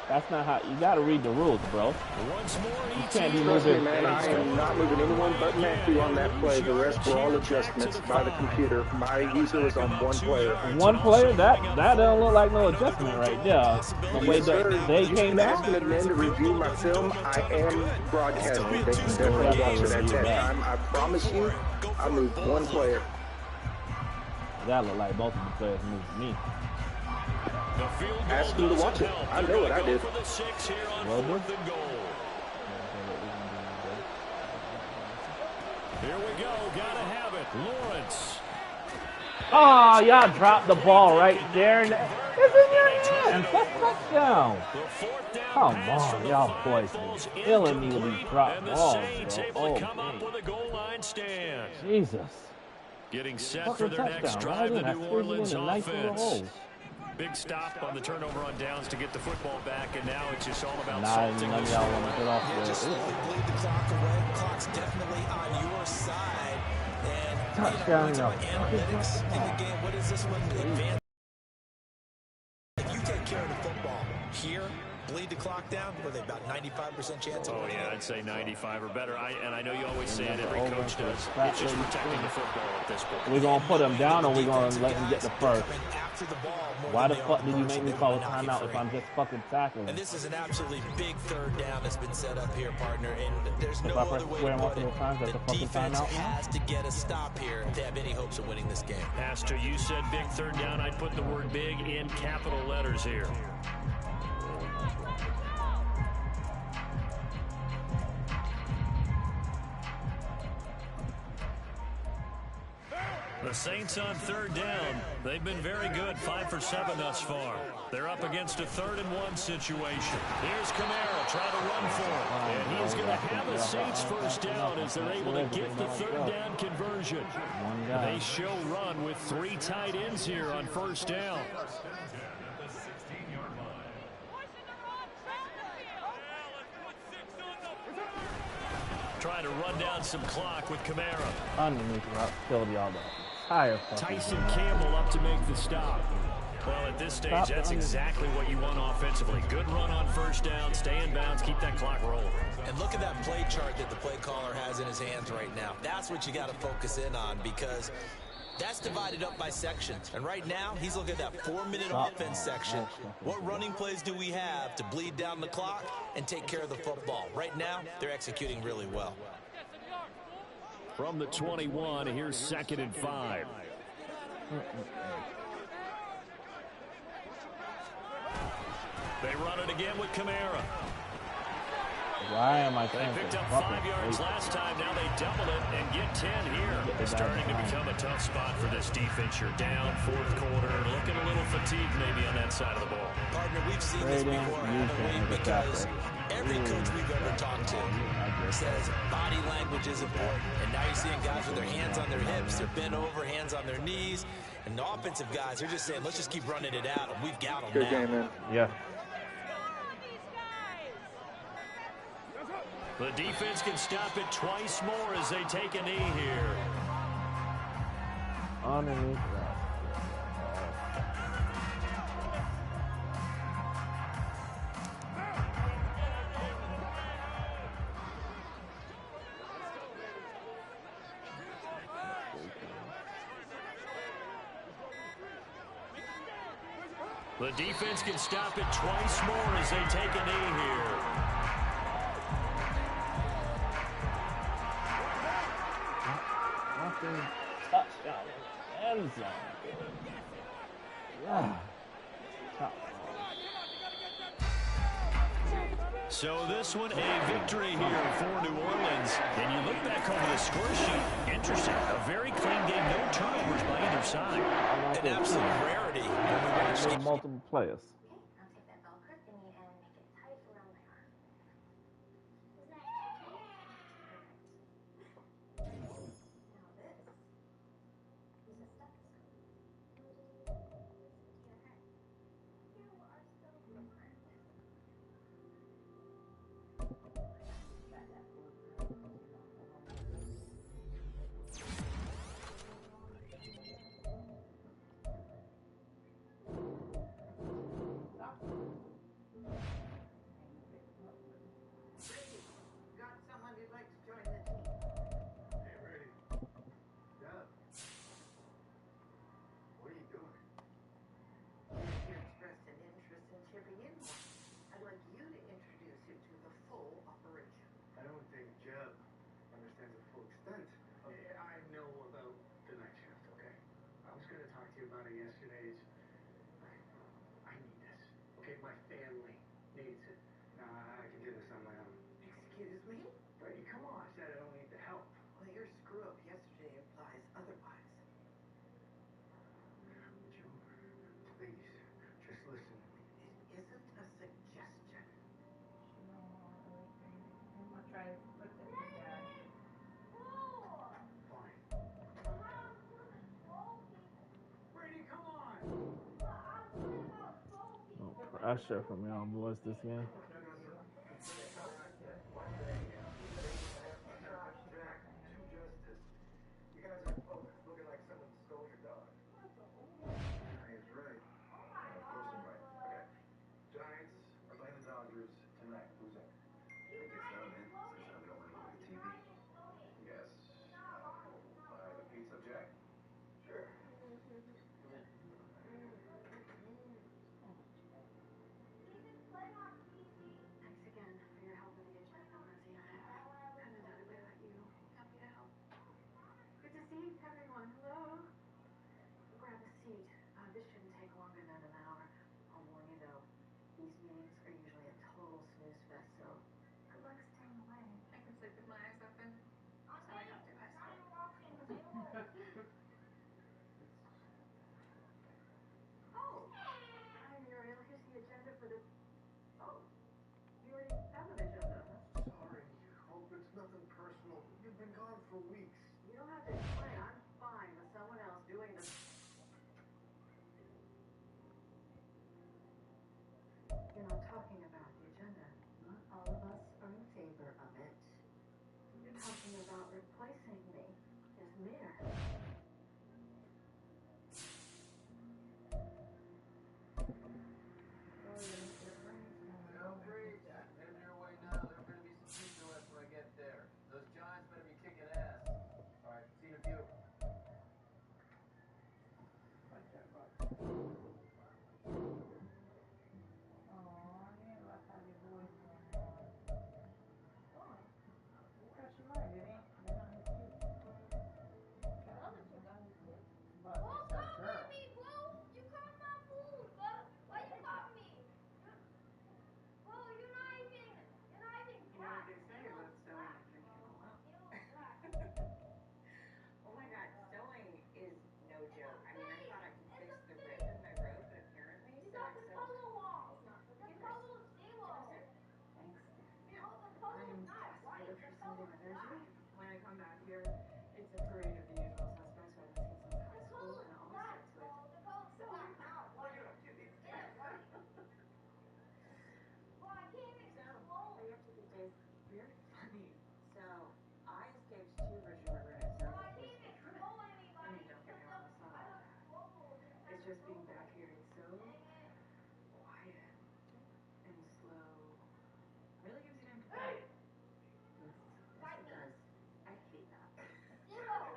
That's not how you gotta read the rules, bro. Once more, You can't be Trust me, moving. man, I am not moving anyone but Matthew on that play. The rest were all adjustments by the computer. My user was on 1 player. 1 player? That don't look like no adjustment right there. The way that they came back. Asking the men to review my film, I am broadcasting. They can definitely watch it at that time. I promise you, I moved 1 player. That looked like both of the players moved me. Ask them to watch it. I know what I did. Well done. Here we go. Gotta have it. Lawrence. Oh, y'all dropped the ball right there. And it's in your hands. That's touchdown. Come on, y'all boys be killing me with these drop balls, bro. Oh, man. Jesus. Getting set Fucking for their next touchdown. drive, Right the in. New I Orleans in a nice little hole. offense. Big stop on the turnover on downs to get the football back, and now it's just all about Nah, salting none of this y'all one. want to get off Yeah, there. just slowly bleed the clock away. Clock's definitely on your side. And, Touchdown, you know, when we talk y'all. analytics in the game, what is this one? Advanced. If you take care of the football here, bleed the clock down, were they about 95% chance of winning? Yeah, I'd say 95 or better. And I know you always say it, every coach does. It's just protecting the football at this point. We're going to put him down or we're going to let him get the first. Why the fuck did you make me call a timeout if I'm just fucking tackling? And this is an absolutely big third down that's been set up here, partner. And there's no other way to put it. The defense has to get a stop here to have any hopes of winning this game. Pastor, you said big third down. I'd put the word big in capital letters here. The Saints on third down. They've been very good, 5 for 7 thus far. They're up against a 3rd-and-1 situation. Here's Kamara trying to run for it. And he's going to have the Saints first down as they're able to get the third down conversion. They show run with 3 tight ends here on first down. Trying to run down some clock with Kamara. Underneath route killed y'all though. Tyson Campbell up to make the stop. Well, at this stage, that's exactly what you want offensively. Good run on first down, stay in bounds, keep that clock rolling. And look at that play chart that the play caller has in his hands right now. That's what you got to focus in on because that's divided up by sections. And right now, he's looking at that 4-minute offense section. What running plays do we have to bleed down the clock and take care of the football? Right now, they're executing really well. From the 21, here's 2nd and 5. They run it again with Kamara. Why am I They picked up 5 yards last time. Now they double it and get 10 here. It's starting to become a tough spot for this defense. You're down, 4th quarter, looking a little fatigued maybe on that side of the ball. Partner, we've seen this before, haven't we? Because every coach we've ever talked to says body language is important. And now you're seeing guys with their hands on their hips, they're bent over, hands on their knees. And the offensive guys, they're just saying, let's just keep running it out, and we've got them Good now. game, man. Yeah. The defense can stop it twice more as they take a knee here. Underneath route. The defense can stop it twice more as they take a knee here. Touchdown end zone. Yeah. So this one a victory here for New Orleans. And you look back over the score sheet, interesting. A very clean game, no turnovers by either side. An absolute rarity when we watch multiple players. pressure from y'all boys this game. You guys are both looking like someone stole your dog. Giants right. Of course I'm right. Okay. Giants are playing the Dodgers tonight. Who's in? I think it's them, man. Since we don't want to look at TV. Yes. I'll buy the pizza, Jack. Sure. Come in. Thanks again for your help with the agenda, Lizzie. I couldn't have done it without you. Happy to help. Good to see everyone. Hello. Grab a seat. This shouldn't take longer than an hour. I'll warn you though, these meetings are usually a total snooze fest, so good luck staying away. I can sleep with my eyes open. That's how I got through high school. Oh, hi Muriel. Here's the agenda for the... Oh, you already have an agenda, huh? Sorry. Hope it's nothing personal. You've been gone for weeks. You don't have to explain. I'm fine with someone else doing the... You're not talking about the agenda. Not all of us are in favor of it. You're talking about replacing me as mayor. Don't breathe. Heading your way now. There better be some pizza left when I get there. Those Giants better be kicking ass. All right, see you in a few. Oh my god, sewing is no joke. I mean, I thought I could fix the rip in my robe, but apparently sewing so it's not for beginners. Thanks. Yeah. I'm desperate for Sunday energy. When I come back here, it's a parade of the usual suspects, whether it's kids in high school, and it always starts with sewing. What are you up to these days? So, are you up to these days? Very funny. So, I escaped 2 Virgin River incidents. I mean, don't get me wrong, it's not all bad. It's just being back here is so quiet and slow. Really gives you time to think. Yes, yes it does. I hate that. You should know.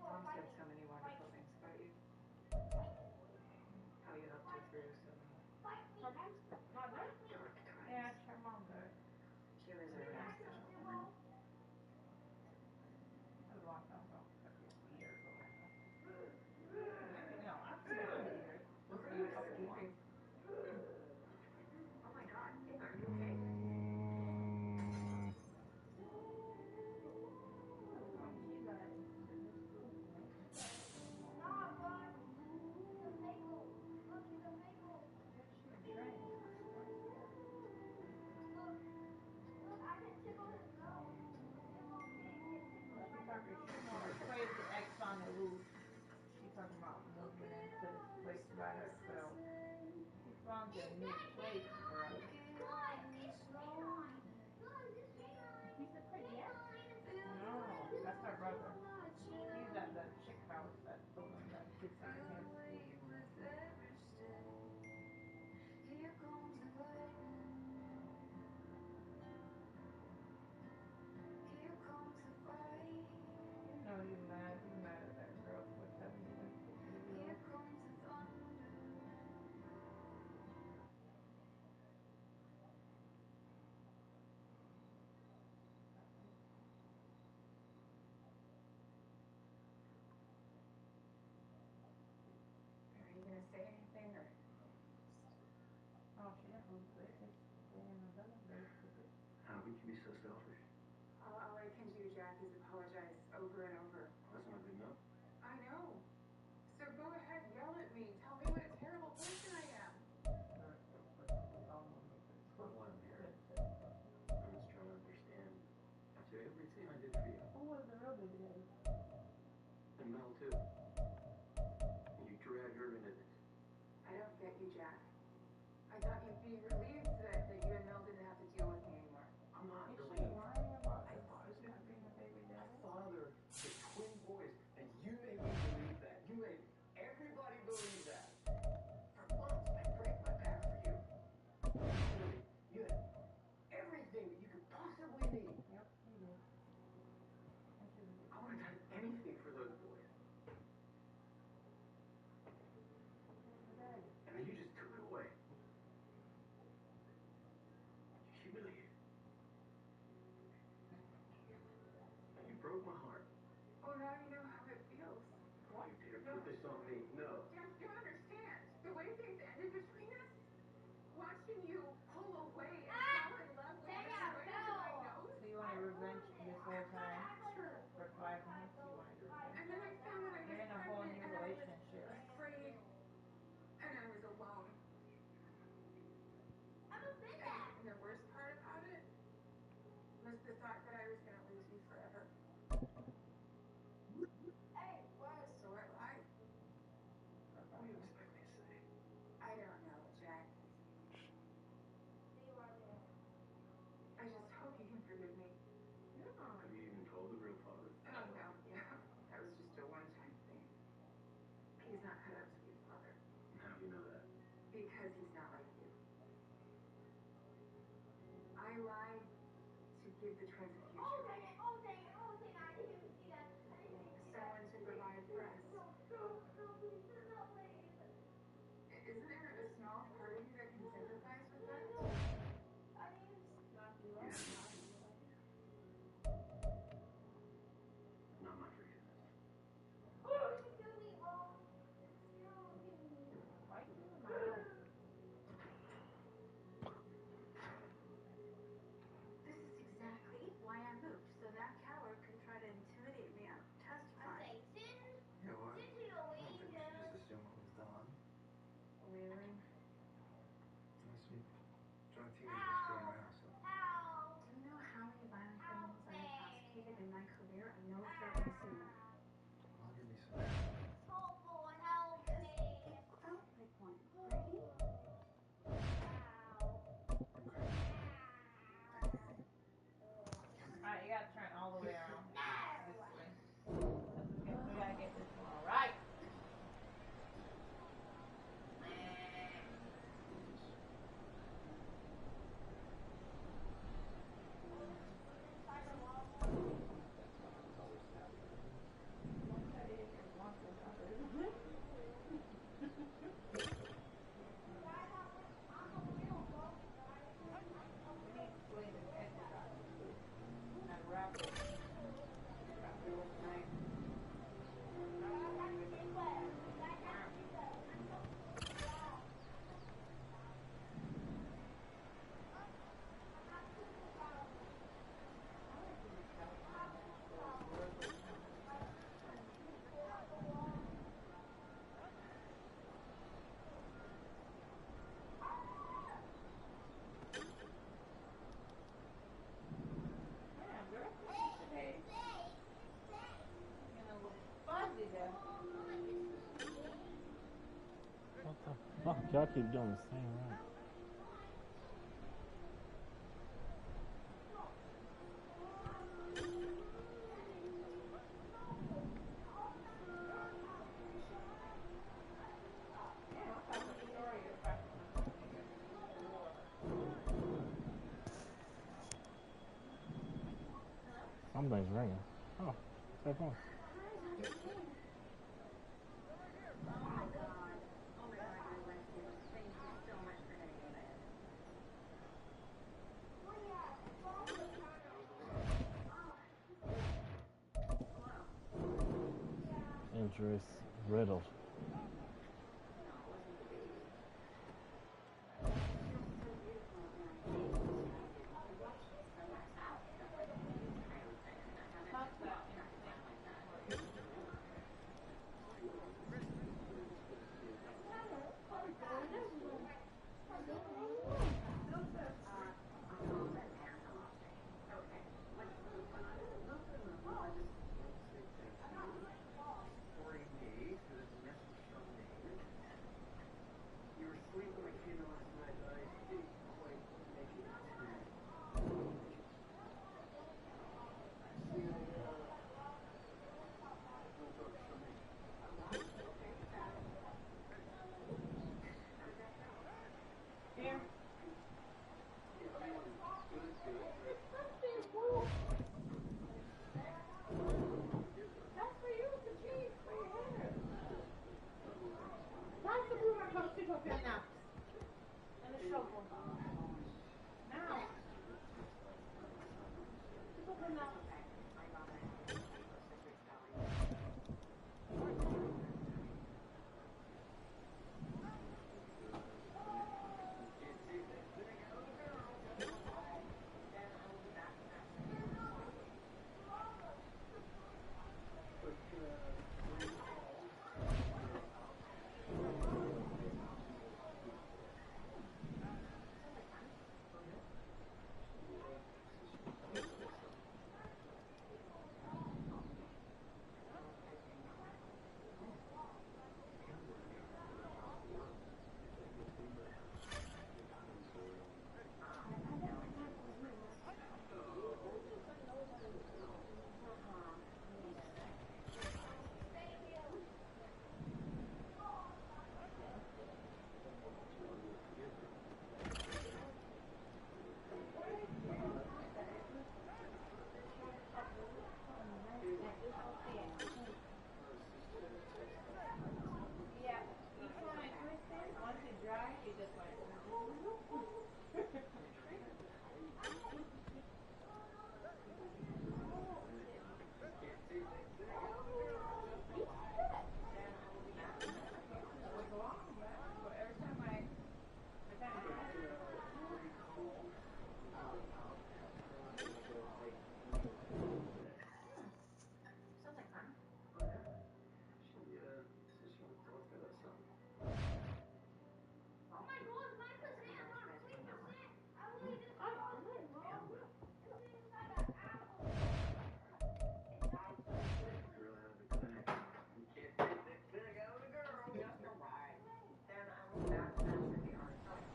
Mom said so many wonderful things about you. How you helped her through so many dark times. Yeah, her mom does. She was a really special woman. That was a long time ago. Years ago. Maybe no, I've seen her years. What were you escaping? Oh my god, are you okay? Crazy ex on the roof. She's talking about moving into this place by herself. She found a new place for us. He's a pretty ex. No, that's her brother. He's at the chick house that told him that kids are in his Here comes the lightning. Here comes the fight. No, you're mad. You're mad at that girl for telling you that. Here comes the thunder. Are you gonna say anything or? Oh, she didn't lose it. Stay in the bed. How could you be so selfish? All I can do, Jack, is apologize over and over. That's not good enough. I know. So go ahead, yell at me. Tell me what a terrible person I am. I want to hear it. I'm just trying to understand. After everything I did for you. Who was the real baby daddy? And Mel, too. And you drag her into this. I thought you'd be relieved that you and Mel didn't have to deal with me anymore. I'm not Is she relieved. lying about I this thought it was sister gonna be being a baby a daddy? father to twin boys, and you made me believe that. You made everybody believe that. For months, I break my back for you. Really, you had everything that you could possibly need. Yep, he did. I would have done anything for those boys. And then you just took it away. You humiliated. And you broke my heart. Well, now you know how it feels. Why you dare put this on me? No. Jack, you don't understand. The way things ended between us, watching you pull away and fall in love with me right under my nose. So you wanted revenge this whole time? Sure. For 5 months you wanted revenge. And then I found that I was You're in a whole pregnant new and I was relationship. afraid and I was alone. And the worst part about it was the thought that I was going to lose you forever. So I lied. What do you expect me to say? I don't know, Jack. I just hope you can forgive me. Have you even told the real father? Oh, no. That was just a one-time thing. He's not cut out to be a father. How do you know that? Because he's not like you. I lied to give the twins a future. Someone to provide for us. Isn't there a small part of you that can sympathize with that? Yeah. Not my forgiveness. Why you doing that? This is exactly why I moved, so that coward could try to intimidate me out of testifying. You know what? I don't think we should just assume it was Don. Really? Unless we join teenagers go to my house. Do you know how many violent criminals I have prosecuted in my career? I know it's very similar. I'll give you some. Felt like one. Ready? Alright, you gotta turn all the way around. This way. We gotta get this one right. What the fuck? Y'all keep doing the same right. Something's ringing. Oh, step on. Interest riddled. Yeah, each one I twisted, once it dries, it just like. It was long, but every time I tried it. Sounds like fun. Oh my God, 9%, not 3%. I believe it's my husband, Mom. It's inside that apple. It died so quickly. Just a ride. Then I will be back to master the art of selling.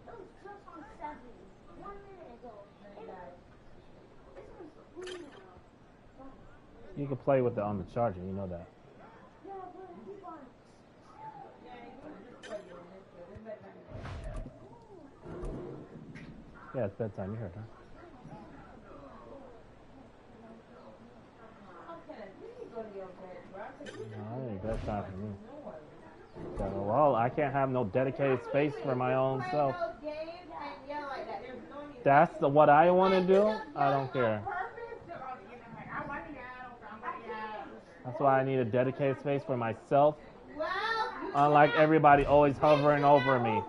It was just on 70 1 minute ago. This one's blue now. You can play with it on the charger, you know that. Yeah, but keep on. Yeah, you can just plug it in. It's good. It's better than Yeah, it's bedtime. You heard her. okay, you need to go to your bed, bro. All right, bedtime for me. So, well, I can't have no dedicated space for my own self. That's what I want to do. I don't care. That's why I need a dedicated space for myself. Unlike everybody always hovering over me.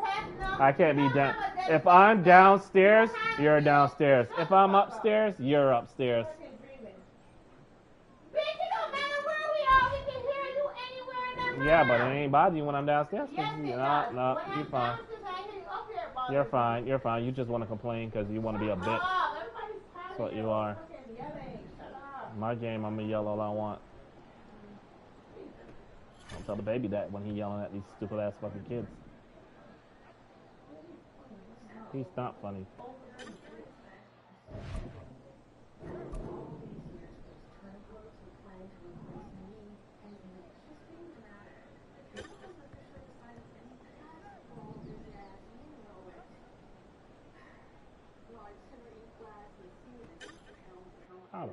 I can't be down. If I'm downstairs, you're downstairs. If I'm upstairs, you're upstairs. Bitch, it don't matter where we are. We can hear you anywhere and everywhere. Yeah, but it ain't bother you when I'm downstairs. Yes, it No, does. no, When you're I'm fine. downstairs, I hear you up here, bothering You're me. fine. You're fine. You just want to complain because you want to be a bitch. Everybody's tired That's what of you are. fucking yelling. Shut up. My game, I'm gonna yell all I want. Don't tell the baby that when he yelling at these stupid ass fucking kids. He's not funny. How?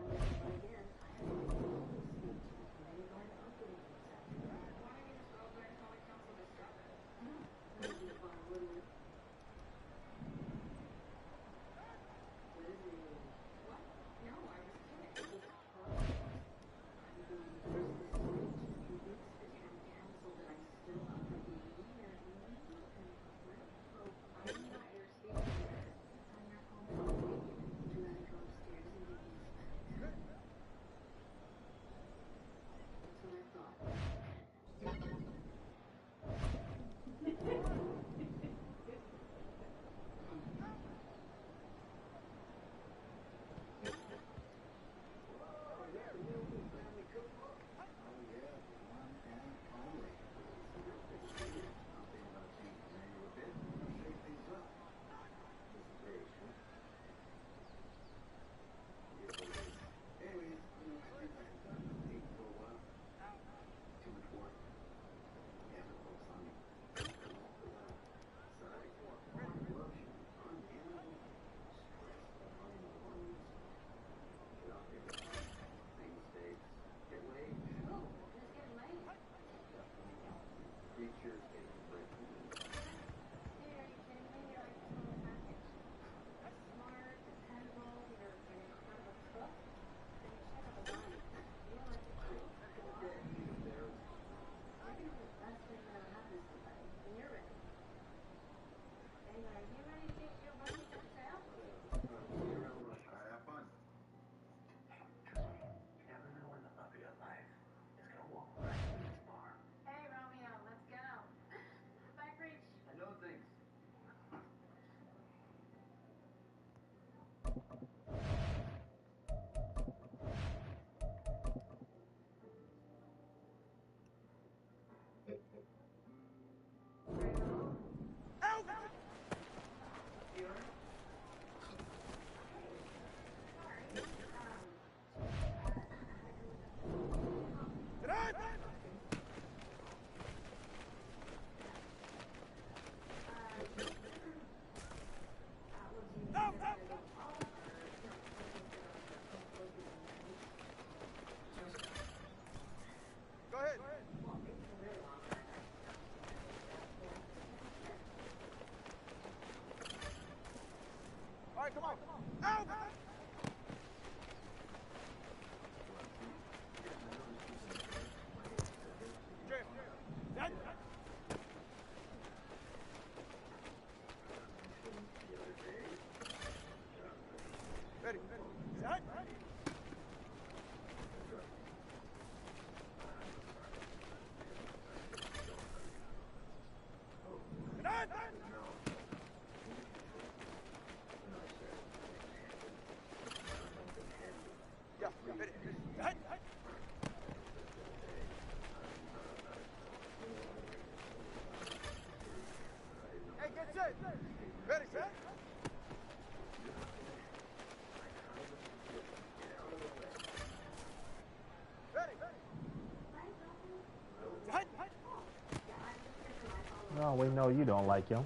Oh, we know you don't like him.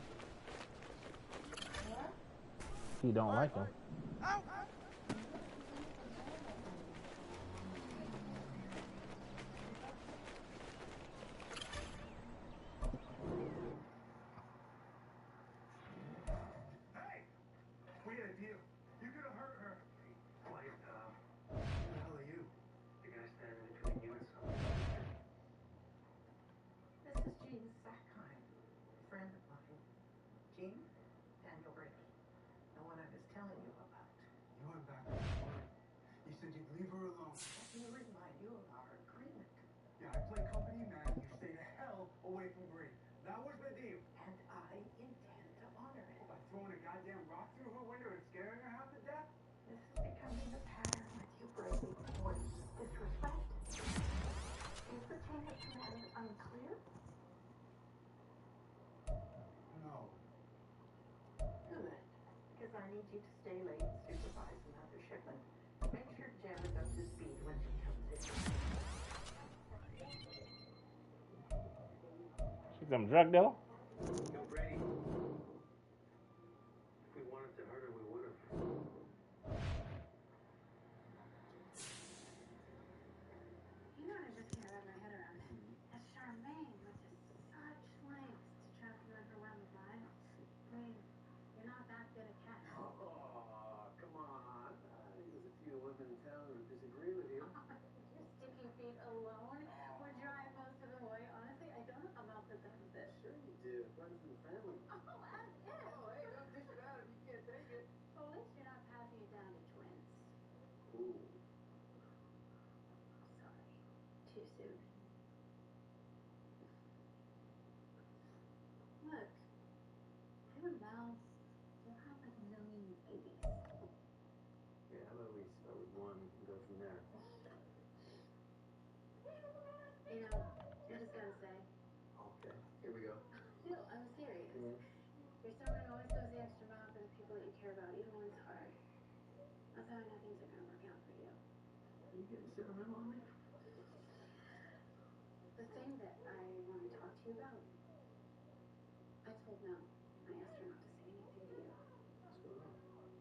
You don't like him. Hey! We had a deal. You could have hurt her. Quiet, pal. Who the hell are you? The guy standing between you and something. This is Jean Sackheim, a friend of mine. Jean, Daniel Brady, the one I was telling you about. You went back on your word. You said you'd leave her alone. Let me remind you of our agreement. Yeah, I play company man. You stay the hell away from Bree. That was the deal. And I intend to honor it. By throwing a goddamn rock through her window and scaring her half to death? This is becoming a pattern with you, Brady. More disrespect. Is the chain of command unclear? No. Good. Because I need you to stay late and supervise another shipment. Make sure Jem is up to speed when she comes in. She's some drug dealer? Yo, Brady. If we wanted to hurt her, we would have. You know what I just can't wrap my head around? That Charmaine went to such lengths to trap you in her web of lies. I mean, you're not that good at catching. Oh, come on. I think there's a few women in town who would disagree with you. Your sticky feet alone would drive most of them away. Honestly, I don't know how Mel put up with it. Sure you do. Runs in the family. Oh, as if. Oh, hey, don't dish it out if you can't take it. Well, at least you're not passing it down to twins. Ooh. Sorry. Too soon. Look, him and Mel, they'll have like a million babies. Yeah, how about we start with one and go from there? You know, I just gotta say. Okay, here we go. No, I'm serious. Yeah. You're someone who always goes the extra mile for the people that you care about, even when it's hard. That's how I know things are gonna work out for you. Are you getting sentimental on me? The thing that I want to talk to you about, I told Mel. I asked her not to say anything to you. What's going on?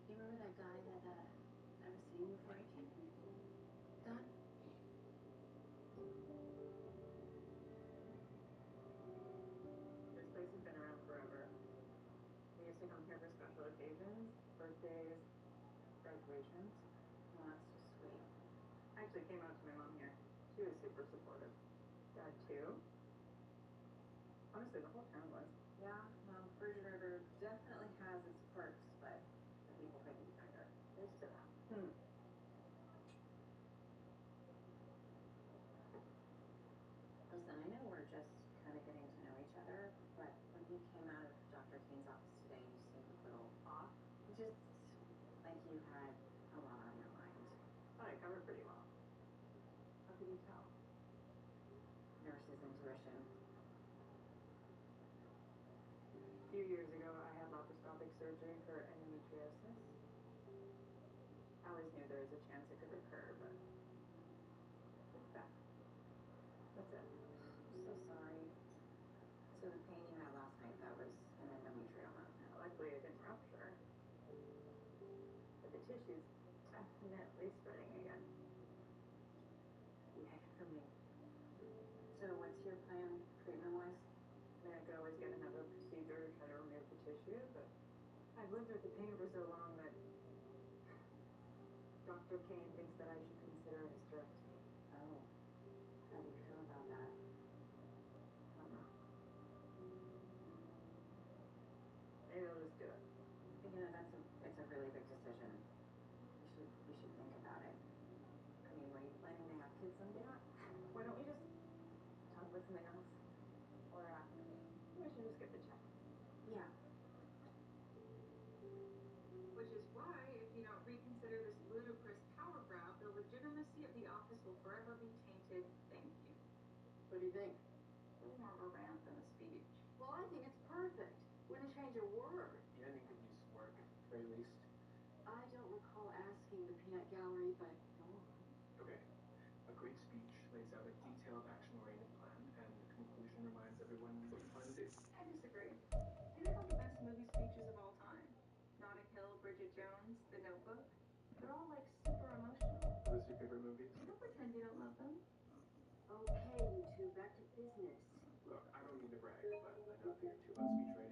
You remember that guy that I was seeing before I came here? Don? This place has been around forever. We used to come here for special occasions, birthdays, graduations. Well, that's so sweet. I actually came out to my mom here. She was super supportive. Dad too. Honestly, the whole town was. Yeah, well, Virgin River definitely has its quirks, but the people couldn't be kinder. Here's to that. Listen, I know we're just kind of getting to know each other, but when you came out of Dr. King's office today, you seemed a little off. Just like you had a lot on your mind. Thought I covered pretty well. How could you tell? Nurse's intuition. A few years ago, I had laparoscopic surgery for endometriosis. I always knew there was a chance it could recur, but it's back. That's it. I'm so sorry. So the pain you had last night, that was an endometrioma. Luckily, it didn't rupture. But the tissue's definitely spreading again. Yay for me. So what's your plan treatment-wise? I mean, I could always get another procedure to try to remove the tissue, but I've lived with the pain for so long that Dr. Kane thinks that I should consider a hysterectomy. Oh, how do you feel about that? I don't know. Maybe I'll just do it. You know, it's a really big decision. You should think about it. I mean, were you planning to have kids someday? Why don't we just talk about something else? Or after me? We should just get the check. Yeah. Which is why, if you don't reconsider this ludicrous power grab, the legitimacy of the office will forever be tainted. Thank you. What do you think? A little more of a rant than a speech. Well, I think it's perfect. Wouldn't change a word. The ending could use some work, at the very least. I don't recall asking the peanut gallery, but go on. Okay. A great speech lays out a detailed action-oriented plan, and the conclusion reminds everyone what you plan to do. I disagree. Think about the best movie speeches of all time. Notting Hill, Bridget Jones, The Notebook. They're all like super emotional. Are those your favorite movies? Don't pretend you don't love them. Okay, you two, back to business. Look, I don't mean to brag, but I know that your 2 on speech rating